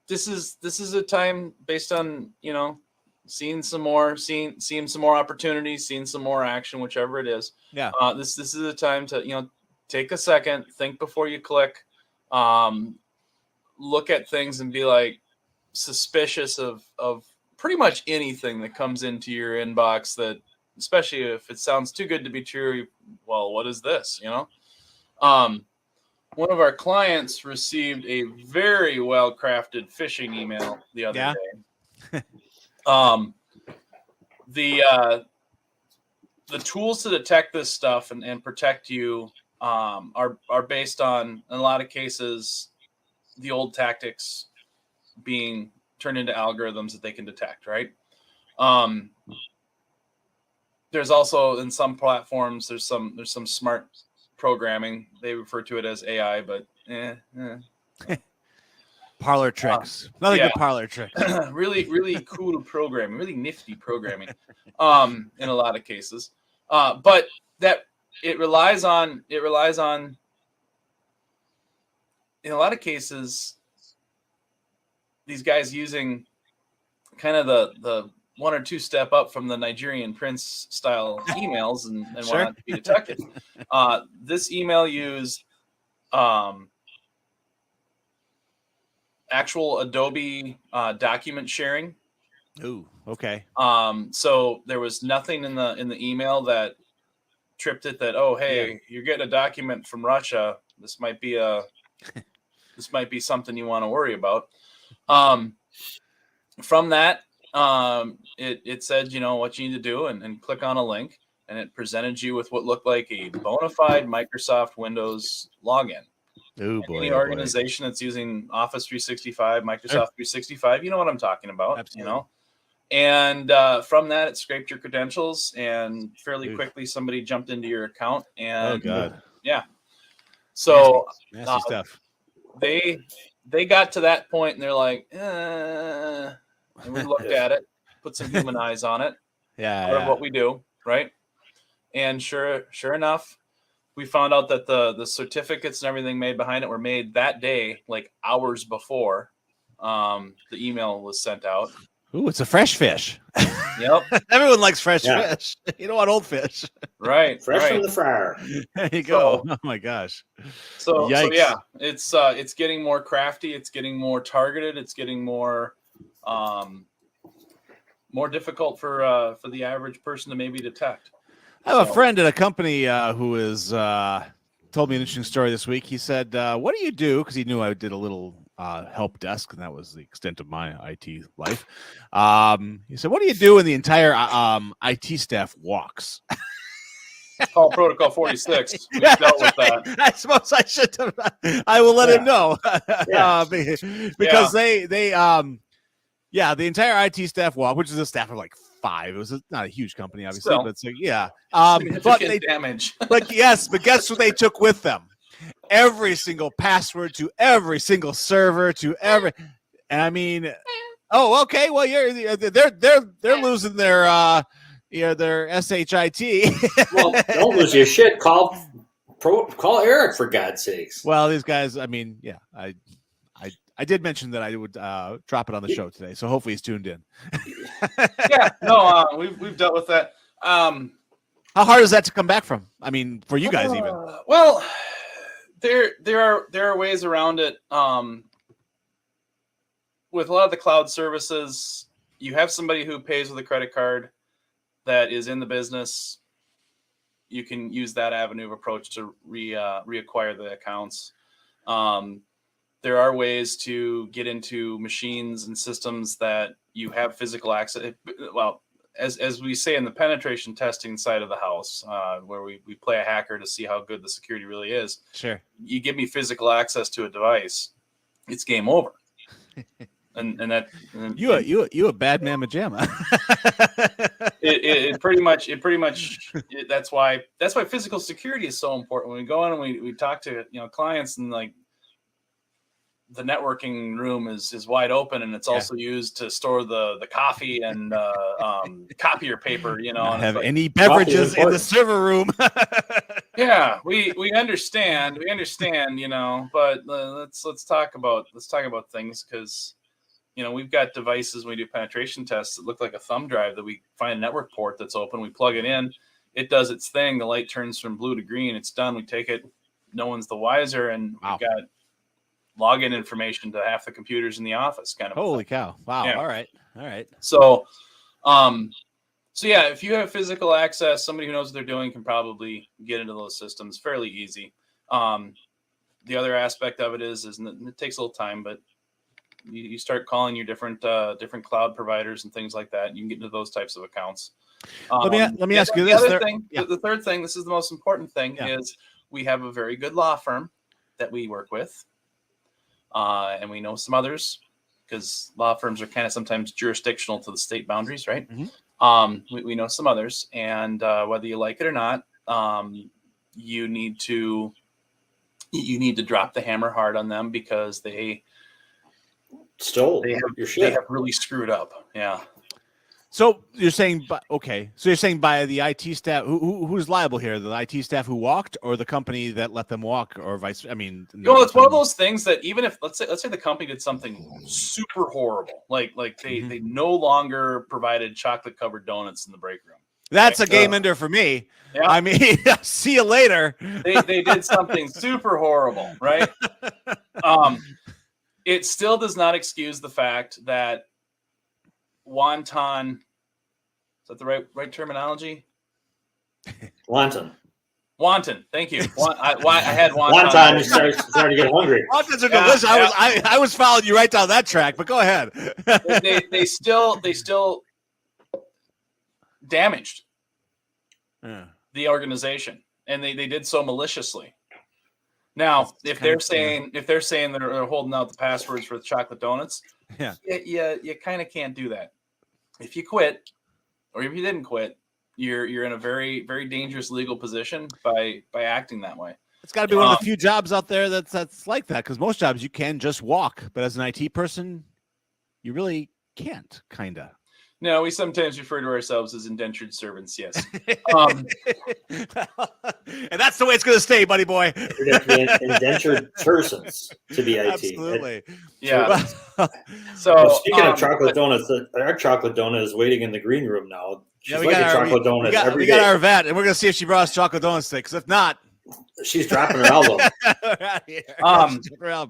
this is a time based on, you know, seeing some more opportunities, seeing some more action, whichever it is. Yeah. This is a time to, you know, take a second, think before you click, look at things and be like suspicious of pretty much anything that comes into your inbox, that, especially if it sounds too good to be true. Well, what is this? You know? One of our clients received a very well-crafted phishing email the other day. The tools to detect this stuff and protect you are based on, in a lot of cases, the old tactics being turned into algorithms that they can detect, right? There's also, in some platforms, there's some smart programming. They refer to it as AI, but parlor tricks. Another good parlor trick. really cool programming, really nifty programming in a lot of cases. But that it relies on in a lot of cases, these guys using kind of the 1 or 2 step up from the Nigerian prince style emails and Sure. whatnot to be detected. This email used actual Adobe document sharing. Ooh, okay. So there was nothing in the email that tripped it that, oh, hey, you're getting a document from Russia. This might be something you want to worry about. From that, it said, what you need to do and click on a link, and it presented you with what looked like a bona fide Microsoft Windows login. Oh boy, any organization that's using Office 365, Microsoft 365, you know what I'm talking about. Absolutely. And from that, it scraped your credentials, and fairly quickly somebody jumped into your account. And oh god, yeah. So nasty stuff. They got to that point, and they're like, and we looked at it, put some human eyes on it. Yeah, part of what we do, right? And sure enough, we found out that the certificates and everything made behind it were made that day, like hours before the email was sent out. Ooh, it's a fresh fish. Yep. Everyone likes fresh fish. You don't want old fish. Right. Fresh from the fryer. There you go. Oh my gosh. So yeah, it's getting more crafty. It's getting more targeted. It's getting more difficult for the average person to maybe detect. I have a friend at a company who is told me an interesting story this week. He said, "What do you do?" Because he knew I did a little help desk, and that was the extent of my IT life. He said, "What do you do when the entire IT staff walks?" Call Protocol 46. We dealt with that. I suppose I should have. I will let him know because they the entire IT staff walk, which is a staff of like 5. It was not a huge company, obviously, but it's but they damage. But guess what they took with them? Every single password to every single server to every, and I mean, oh, okay, well, they're losing their their SHIT. Well, don't lose your shit. Call Eric, for God's sakes. Well, these guys, I mean, yeah, I did mention that I would drop it on the show today, so hopefully he's tuned in. Yeah, no, we've dealt with that. How hard is that to come back from? I mean, for you guys, even. Well, there are ways around it. With a lot of the cloud services, you have somebody who pays with a credit card that is in the business. You can use that avenue of approach to reacquire the accounts. There are ways to get into machines and systems that you have physical access. Well, as we say in the penetration testing side of the house, where we play a hacker to see how good the security really is. Sure. You give me physical access to a device, it's game over. and you a bad mamma jamma. it pretty much that's why physical security is so important. When we go in and we talk to clients, and like, the networking room is wide open, and it's also used to store the coffee and copier paper. Not have any beverages in the server room. Yeah, we understand. But let's talk about things, because we've got devices when we do penetration tests that look like a thumb drive that we find a network port that's open. We plug it in, it does its thing. The light turns from blue to green. It's done. We take it. No one's the wiser, and we've got login information to half the computers in the office. Kind of. Holy cow! Wow. Yeah. All right. So yeah, if you have physical access, somebody who knows what they're doing can probably get into those systems fairly easy. The other aspect of it is it takes a little time, but you start calling your different cloud providers and things like that, and you can get into those types of accounts. Let me ask you this. The third thing, this is the most important thing, is we have a very good law firm that we work with. And we know some others, because law firms are kind of sometimes jurisdictional to the state boundaries, right? Mm-hmm. We know some others, and whether you like it or not, you need to drop the hammer hard on them, because they have really screwed up. Yeah. So you're saying, So you're saying by the IT staff, who's liable here? The IT staff who walked, or the company that let them walk, or vice? I mean, it's one of those things that even if let's say the company did something super horrible, like they no longer provided chocolate covered donuts in the break room. That's a game ender for me. Yeah. I mean, see you later. They did something super horrible, right? it still does not excuse the fact that wonton, is that the right terminology? Wonton. Thank you. I had wonton. Wonton, you're starting to get hungry. Wontons are delicious. I was following you right down that track, but go ahead. they still damaged the organization, and they did so maliciously. Now, if they're saying they're holding out the passwords for the chocolate donuts, you kind of can't do that. If you quit, or if you didn't quit, you're in a very, very dangerous legal position by acting that way. It's got to be one of the few jobs out there that's like that, because most jobs you can just walk, but as an IT person, you really can't, kind of. No, we sometimes refer to ourselves as indentured servants, yes. And that's the way it's going to stay, buddy boy. Indentured persons to be IT. Absolutely. Yeah. So speaking of chocolate donuts, our chocolate donut is waiting in the green room now. She's like a chocolate donut every day. We got our vet, and we're going to see if she brought us chocolate donut sticks. If not, she's dropping her album.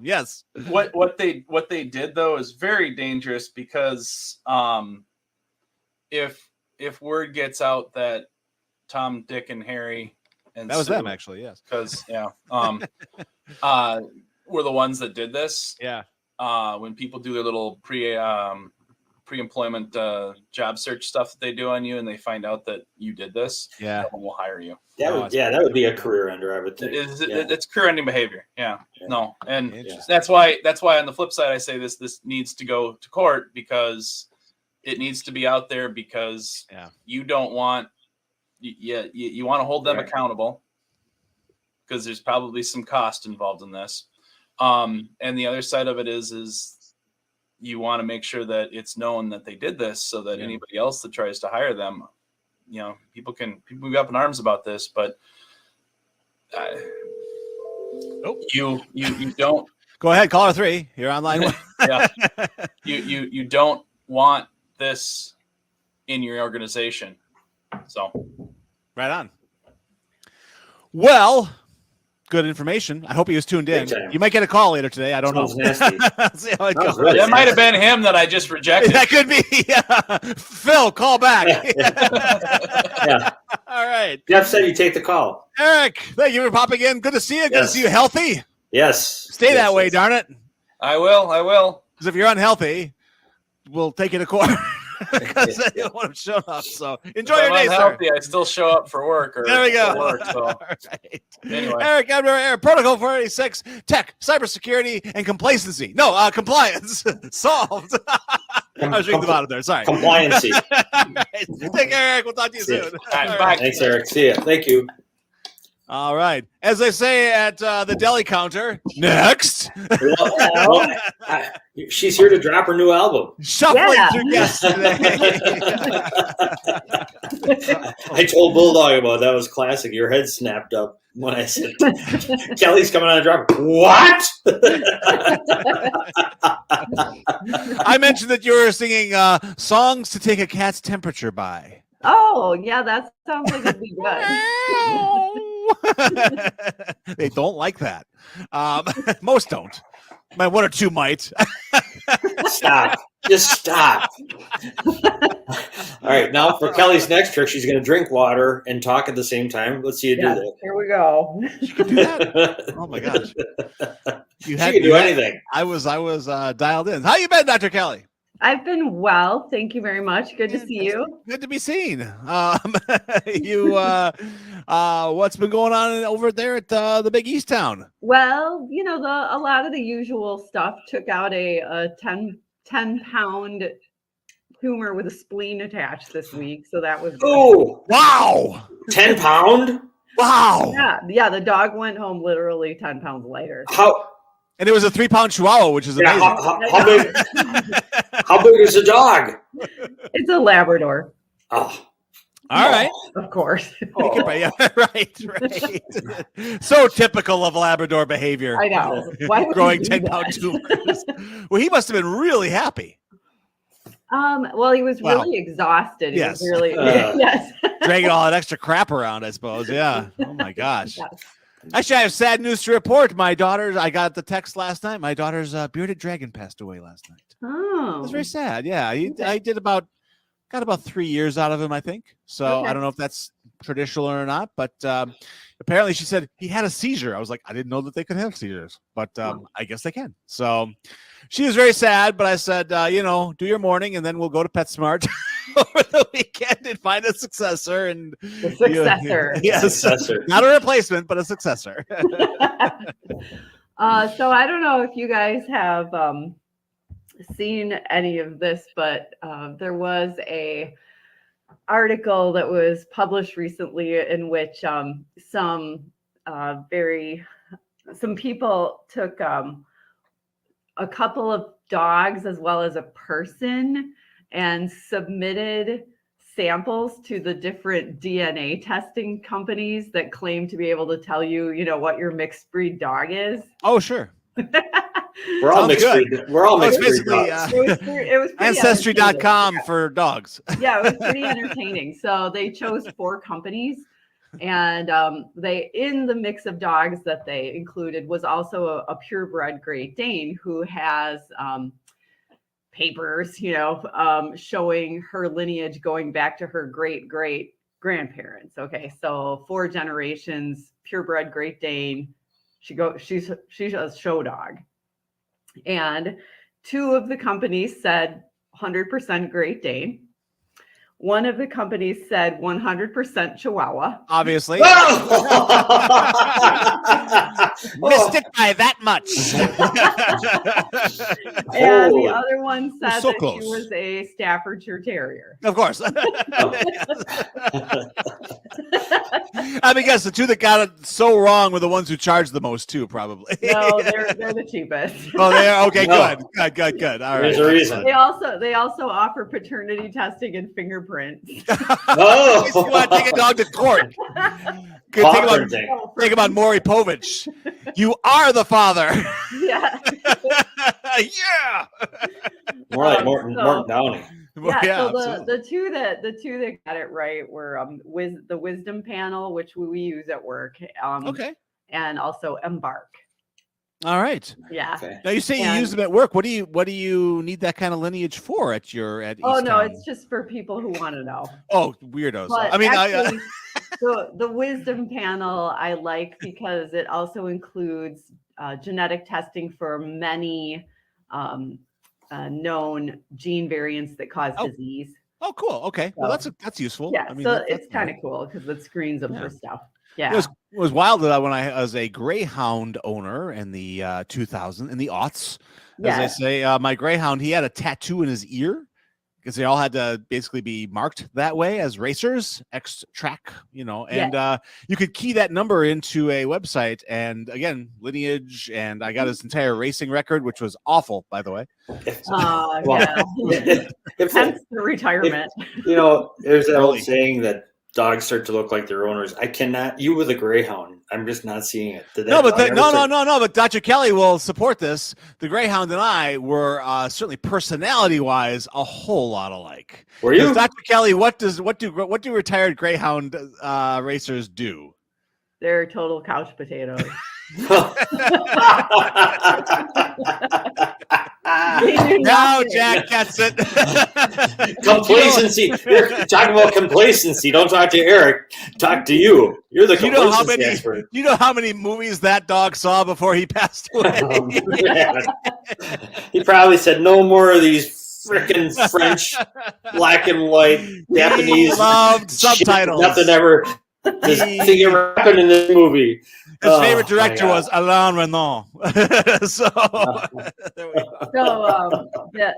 Yes. What they did though is very dangerous, because if word gets out that Tom, Dick, and Harry and that was Sue, them actually, yes, because were the ones that did this. Yeah. When people do their little pre-employment job search stuff that they do on you, and they find out that you did this, no one will hire you. That would be a career ender, I would think. It's career-ending behavior. Yeah. No, and that's why on the flip side I say this needs to go to court, because it needs to be out there, because you don't want you want to hold them accountable, because there's probably some cost involved in this. And the other side of it is you want to make sure that it's known that they did this, so that anybody else that tries to hire them, people move up in arms about this, but you don't. Go ahead, caller 3. You're on line 1. You don't want this in your organization. So right on. Well, good information. I hope he was tuned in. You might get a call later today. I don't know. See how it goes. That might have been him that I just rejected. That could be. Phil, call back. All right. Jeff said you take the call. Eric, thank you for popping in. Good to see you. Good to see you healthy. Yes. Stay that way, darn it. I will. Because if you're unhealthy, we'll take you to court. Because you don't want to show up. So enjoy your day, unhealthy, sir. I still show up for work. There we go. Work, so. Right. Anyway. Eric, Eric, Protocol 486, tech, cybersecurity, and complacency. No, compliance. Solved. I was reading the bottom there. Sorry. Compliancy. Right. Take care, Eric. We'll talk to you soon. Right, bye. Thanks, Eric. See ya. Thank you. All right. As they say at the deli counter, next. She's here to drop her new album. Shuffling through guests today. I told Bulldog about that. Was classic. Your head snapped up when I said, Kelly's coming on a drop. What? I mentioned that you were singing songs to take a cat's temperature by. Oh, yeah, that sounds like it'd be good. They don't like that. Most don't. One or two might. Stop. Just stop. All right. Now for Kelly's next trick, she's going to drink water and talk at the same time. Let's see you do that. Here we go. You can do that? Oh my gosh. She can do anything. I was dialed in. How you been, Dr. Kelly? I've been well. Thank you very much. Good to see you. Good to be seen. What's been going on over there at the Big East Town? Well, a lot of the usual stuff. Took out a 10-pound tumor with a spleen attached this week. So that was good. Oh, wow. 10 pound? Wow. Yeah. The dog went home literally 10 pounds lighter. And it was a 3-pound Chihuahua, which is amazing. How big is the dog? It's a Labrador. Oh. All right. Of course. Yeah, right. So typical of Labrador behavior. I know. Why would growing 10-pound tumors? Well, he must have been really happy. Well, he was really exhausted. Yes. He was really yes. Dragging all that extra crap around, I suppose. Yeah. Oh my gosh. Yes. Actually, I have sad news to report. My daughter's. I got the text last night. My daughter's bearded dragon passed away last night. Oh, It was very sad. Yeah, Okay. I got about 3 years out of him, I think. So Okay. I don't know if that's traditional or not, but apparently she said he had a seizure. I was like, I didn't know that they could have seizures, but I guess they can. So she was very sad, but I said, do your morning and then we'll go to PetSmart over the weekend and find a successor. And the successor. Yes, Successor. not a replacement, but a successor. So I don't know if you guys have seen any of this, but there was a article that was published recently in which some people took a couple of dogs as well as a person and submitted samples to the different DNA testing companies that claim to be able to tell you, what your mixed breed dog is. Oh, sure. We're all Sounds mixed good. breed. We're all It's mixed breed basically dogs. It was pretty Ancestry.com for dogs. Yeah, it was pretty entertaining. So they chose 4 companies, and they, in the mix of dogs that they included, was also a purebred Great Dane who has papers, showing her lineage going back to her great grandparents. Okay, so 4 generations, purebred Great Dane. She's a show dog, and 2 of the companies said 100% Great Dane. One of the companies said 100% Chihuahua. Obviously. Oh! Missed it by that much. And Holy. the other one said So that close. she was a Staffordshire Terrier. Of course. I mean, yes, the 2 that got it so wrong were the ones who charged the most too, probably. No, they're the cheapest. Oh, they are? Okay, No. good. All right. There's a reason. They also offer paternity testing and fingerprints. Oh. You want to take a dog to court. Good, Paw think printing. about Maury Povich. You are the father. Yeah. Yeah. More like Morton Downey. Yeah, so absolutely. the two that got it right were the Wisdom Panel, which we use at work, Okay. and also Embark. All right. Yeah. Okay. Now you say you And- use them at work. What do you need that kind of lineage for at Oh no, Easttown? it's just for people who want to know. Oh, weirdos. But I mean, actually, the Wisdom Panel I like because it also includes genetic testing for many known gene variants that cause disease. oh, cool. Okay. Well, So- that's useful. Yeah, I mean, so that's it's kind of nice. cool because it screens them Yeah. for stuff. Yeah. It was wild that when I was a Greyhound owner in the 2000s, in the aughts, as I say, my Greyhound, he had a tattoo in his ear because they all had to basically be marked that way as racers, X track, and you could key that number into a website and again, lineage. And I got his entire racing record, which was awful, by the way. Yeah. If Hence the retirement. there's that Really? old saying that dogs start to look like their owners. I cannot. You with a Greyhound, I'm just not seeing it. Did that No, but dog ever start- no. But Dr. Kelly will support this. The Greyhound and I were certainly personality-wise a whole lot alike. Were you? Dr. Kelly, what do retired Greyhound racers do? They're total couch potatoes. Now Jack gets it. Complacency. You're talking about complacency. Don't talk to Eric. Talk to you. You're the complacency expert. You know how many movies that dog saw before he passed away? Man. He probably said, "No more of these freaking French, black and white, Japanese." He loved shit. subtitles. Nothing ever. This thing ever happened in this movie. His Oh, favorite my director God. was Alain Renault. So there we go. So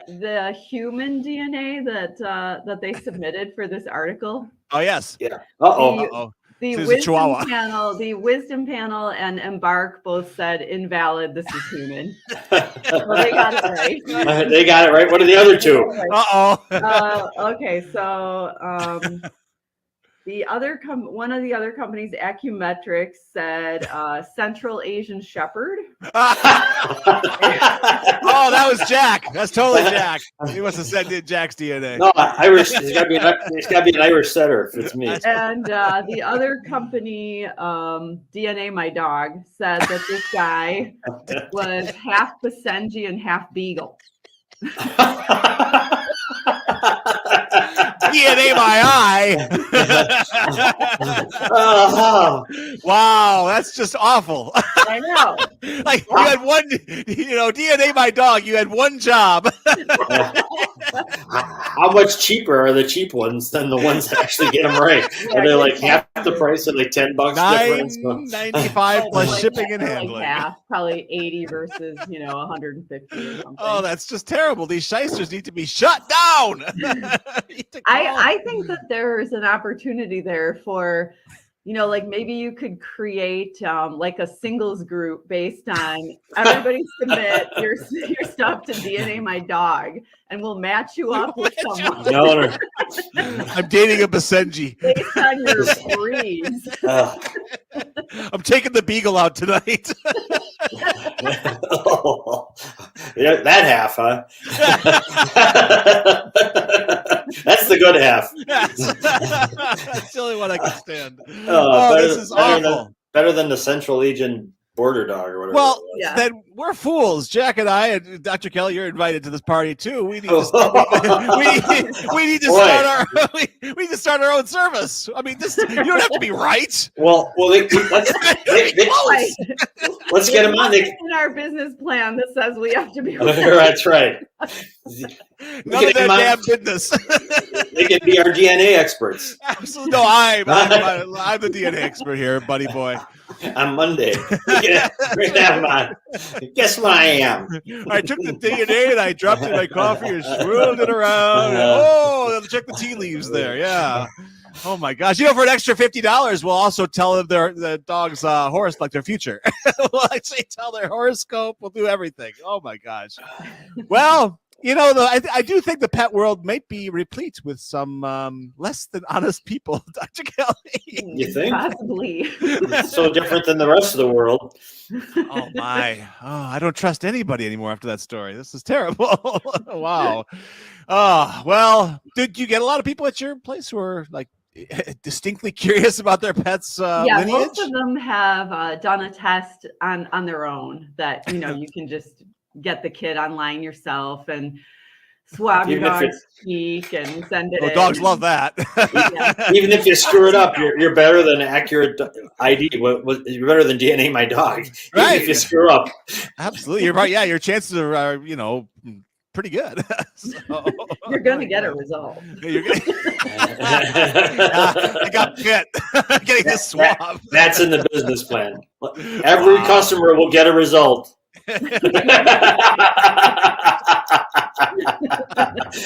the human DNA that they submitted for this article, Oh yes. Uh-oh. Uh-oh. the So it's a Chihuahua. Wisdom Panel and Embark both said invalid. This is human. Well, they got it right. They got it right. What are the other two? Uh-oh. Okay, so one of the other companies, Acumetrics, said Central Asian Shepherd. Oh, that was Jack. That's totally Jack. He must have sent in Jack's DNA. No, Irish. It's got to be an Irish setter if it's me. And the other company, DNA My Dog, said that this guy was half Basenji and half Beagle. DNA my eye. Wow, that's just awful. I know. Like you had one, DNA my dog. You had one job. How much cheaper are the cheap ones than the ones that actually get them right? Are they like half the price of like $10 difference? $9.95 plus shipping and handling. Like half, probably 80 versus 150 or something. Oh, that's just terrible. These shysters need to be shut down. I think that there's an opportunity there for, like maybe you could create like a singles group based on everybody submit your stuff to DNA My Dog, and we'll match you up with someone. No. I'm dating a Basenji. Based on your breeds. I'm taking the beagle out tonight. Yeah, that half, huh? That's the good half. That's the only one I can stand. This is awful. Better than the Central Asian border dog or whatever. Well, then we're fools. Jack and I, and Dr. Kelly, you're invited to this party too. We need to start, we need to start our own service. I mean, you don't have to be right. Well, let's get them on. In our business plan that says we have to be right. That's right. None of their damn business. They can be our DNA experts. Absolutely. No, I'm the DNA expert here, buddy boy. On Monday. Guess what I am? I took the DNA and I dropped it in my coffee and swirled it around. Check the tea leaves there. Yeah. Oh my gosh! For an extra $50, we'll also tell them the dog's horoscope, like their future. We'll actually tell their horoscope. We'll do everything. Oh my gosh! Well, I do think the pet world might be replete with some less than honest people, Dr. Kelly. You think? Possibly. It's so different than the rest of the world. Oh my! Oh, I don't trust anybody anymore after that story. This is terrible. Wow. Oh well, did you get a lot of people at your place who are like distinctly curious about their pets' lineage? Most of them have done a test on their own that you can just get the kit online yourself and swab your dog's cheek and send it in. Dogs love that. Even if you screw it up, you're better than accurate ID. You're better than DNA My Dog. Right. Even if you screw up. Absolutely. You're right. Yeah, your chances are pretty good. You're going to get a result. I got bit. Getting this swab. That's in the business plan. Every customer will get a result.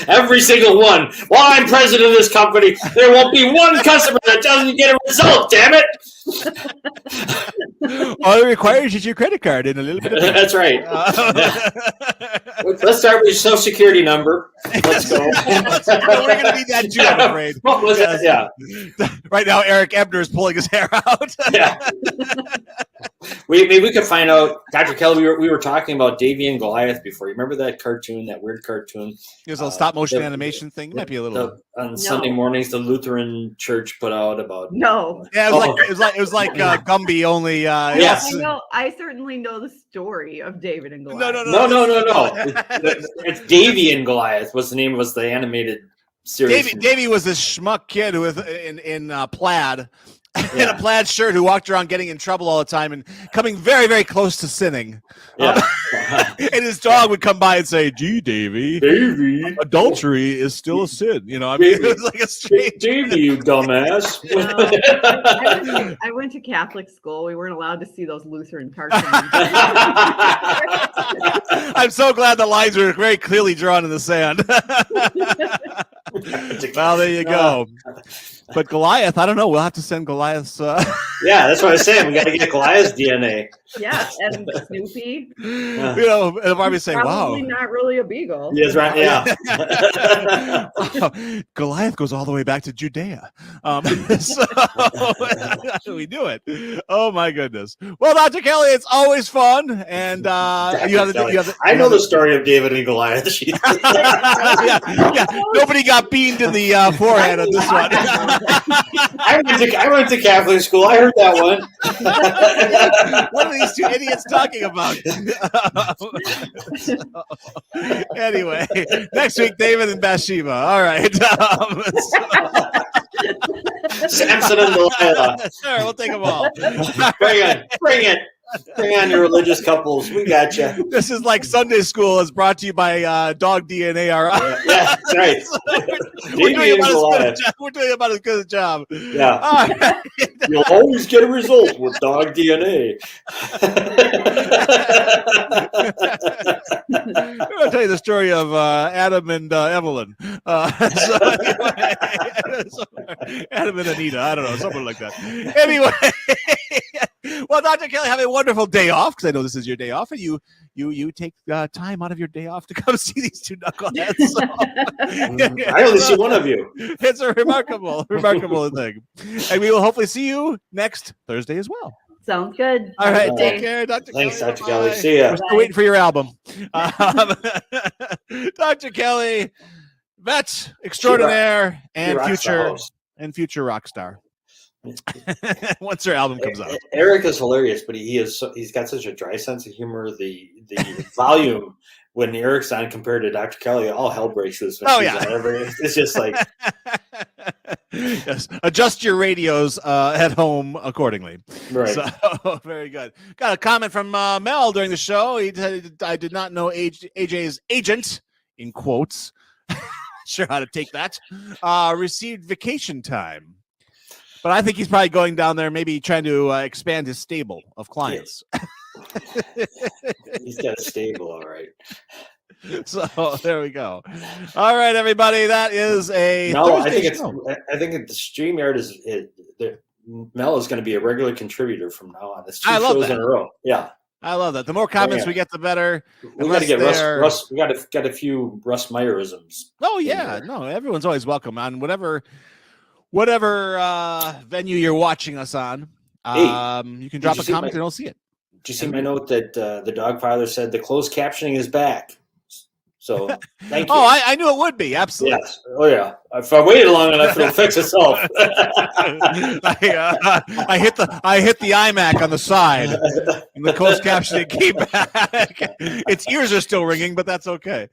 Every single one. While I'm president of this company, there won't be one customer that doesn't get a result. Damn it! All it requires is your credit card and a little bit of That's right. Let's start with your social security number. Let's go. We're going to need that too, I'm afraid. What was that? Yeah. Right now, Eric Ebner is pulling his hair out. Yeah. Maybe we could find out, Dr. Kelly. We were talking about Davy and Goliath before. You remember that cartoon, that weird cartoon? It was a stop motion animation thing. It might be a little. On Sunday mornings, the Lutheran Church put out about. No. Yeah, it was like Gumby only. Yes. I know. I certainly know the story of David and Goliath. No. It's Davy and Goliath. Was the animated series? Davy was this schmuck kid who in plaid. In a plaid shirt, who walked around getting in trouble all the time and coming very, very close to sinning. Yeah. And his dog would come by and say, "Gee, Davy, adultery is still a sin." It was like a strange. Davy, you dumbass. I went to Catholic school. We weren't allowed to see those Lutheran cartoons. I'm so glad the lines were very clearly drawn in the sand. Well, there you go. But Goliath, I don't know. We'll have to send Goliath's. Yeah, that's what I was saying. We got to get Goliath's DNA. Yes, and Snoopy. You know, and Barbie say, Probably "Wow, not really a beagle. Yes, right. Yeah. wow, Goliath goes all the way back to Judea." So we do it. Oh my goodness. Well, Dr. Kelly, it's always fun, and you have the. I know the story of David and Goliath. yeah. Nobody got beamed in the forehead on this one. I went to Catholic school. I heard that one. What are these two idiots talking about? So, anyway, next week, David and Bathsheba. All right. Samson and Delilah. Sure, we'll take them all. Bring it. Bring on your religious couples. We got you. This is like Sunday school is brought to you by Dog DNA. Yeah, that's right. We're doing about as good a job. Yeah. Right. You'll always get a result with Dog DNA. I'm going to tell you the story of Adam and Evelyn. Adam and Anita. I don't know, something like that. Anyway. Well, Dr. Kelly, have a wonderful day off, because I know this is your day off, and you take time out of your day off to come see these two knuckleheads. So. I only see one of you. It's a remarkable thing. And we will hopefully see you next Thursday as well. Sounds good. All right, take care, Dr. Thanks, Kelly. Dr. Kelly. See ya. We're still waiting for your album. Dr. Kelly, vet extraordinaire and future rock star. Once her album comes out. Eric is hilarious, but he's got such a dry sense of humor. The volume when Eric's on compared to Dr. Kelly, all hell breaks loose. It's just like yes. Adjust your radios at home accordingly. Right. So very good. Got a comment from Mel during the show. He said, "I did not know AJ's agent, in quotes, sure how to take that, received vacation time." But I think he's probably going down there, maybe trying to expand his stable of clients. He's got a stable, all right. So there we go. All right, everybody. That is a I Thursday think show. I think the StreamYard Mel is going to be a regular contributor from now on. It's 2 I love shows that. in a row. Yeah, I love that. The more comments we get, the better. We got to get Russ. We got a few Russ Meyerisms. Oh yeah, no, everyone's always welcome on whatever venue you're watching us on. You can drop a comment and I'll see it. Did you see my note that the dog father said the closed captioning is back? So thank you. Oh, I knew it would be. Absolutely. Yes. Oh yeah. If I waited long enough, it'll fix itself. I hit the iMac on the side, and the closed captioning came back. Its ears are still ringing, but that's okay.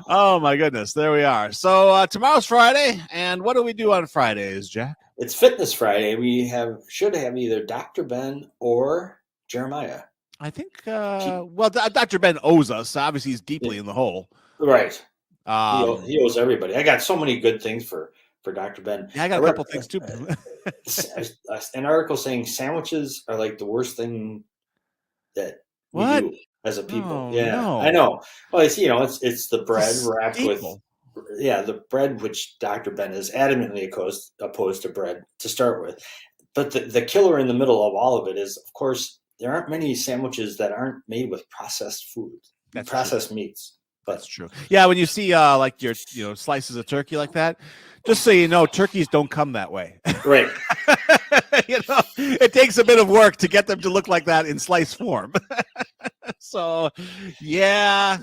Oh my goodness, there we are. So tomorrow's Friday, and what do we do on Fridays, Jack? It's Fitness Friday. We should have either Dr. Ben or Jeremiah. I think. Well, Dr. Ben owes us. Obviously, he's deeply in the hole. Right. He owes everybody. I got so many good things for Dr. Ben. Yeah, I got a couple things too. An article saying sandwiches are like the worst thing that we do as a people. I know. Well, it's the bread wrapped with the bread, which Dr. Ben is adamantly opposed to bread to start with. But the killer in the middle of all of it is, of course, there aren't many sandwiches that aren't made with processed food, processed meats. That's true. Yeah, when you see like your slices of turkey like that, just so you know, turkeys don't come that way. Right. It takes a bit of work to get them to look like that in slice form. So, yeah.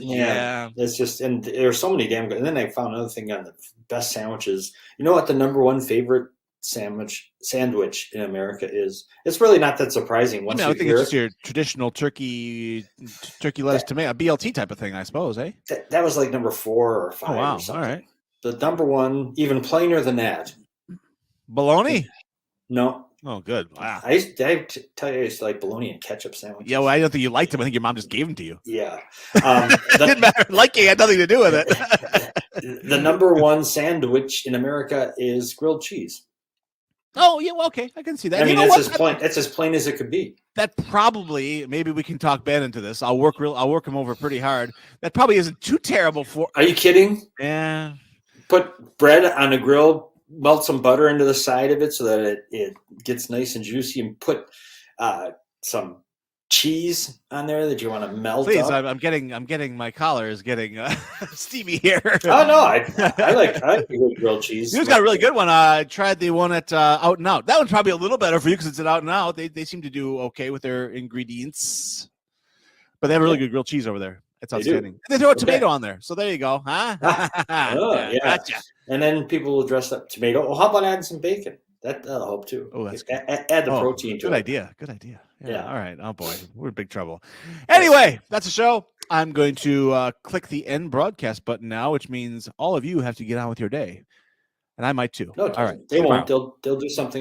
It's just, and there's so many damn good. And then I found another thing on the best sandwiches. You know what the number one favorite sandwich in America is? It's really not that surprising. I think it's just your traditional turkey lettuce tomato, BLT type of thing, I suppose, eh? That was like number 4 or 5 or something. All right. The number one, even plainer than that. Bologna? No. Oh, good. Wow. I tell you, it's like bologna and ketchup sandwiches. Yeah, well, I don't think you liked them. I think your mom just gave them to you. Yeah. It didn't matter. Liking had nothing to do with it. The number one sandwich in America is grilled cheese. Oh, yeah, well, okay. I can see that. I mean, that's as plain as it could be. That probably, maybe we can talk Ben into this. I'll work him over pretty hard. That probably isn't too terrible for. Are you kidding? Yeah. Put bread on a grill, melt some butter into the side of it so that it gets nice and juicy, and put some cheese on there that you want to melt Please, up? I'm getting my collar is getting steamy here. Oh no, I like a good grilled cheese. You got a really good one. I tried the one at Out and Out. That one's probably a little better for you because it's at Out and Out. They seem to do okay with their ingredients, but they have a really good grilled cheese over there. It's outstanding. And they throw a tomato on there, so there you go, huh? Yeah. Gotcha. And then people will dress up tomato. Oh, how about adding some bacon? That'll help too. Oh, that's add the protein to it. Good idea. Yeah. All right. Oh boy, we're in big trouble. Anyway, that's the show. I'm going to click the end broadcast button now, which means all of you have to get on with your day, and I might too. No, all right. They won't. They'll do something.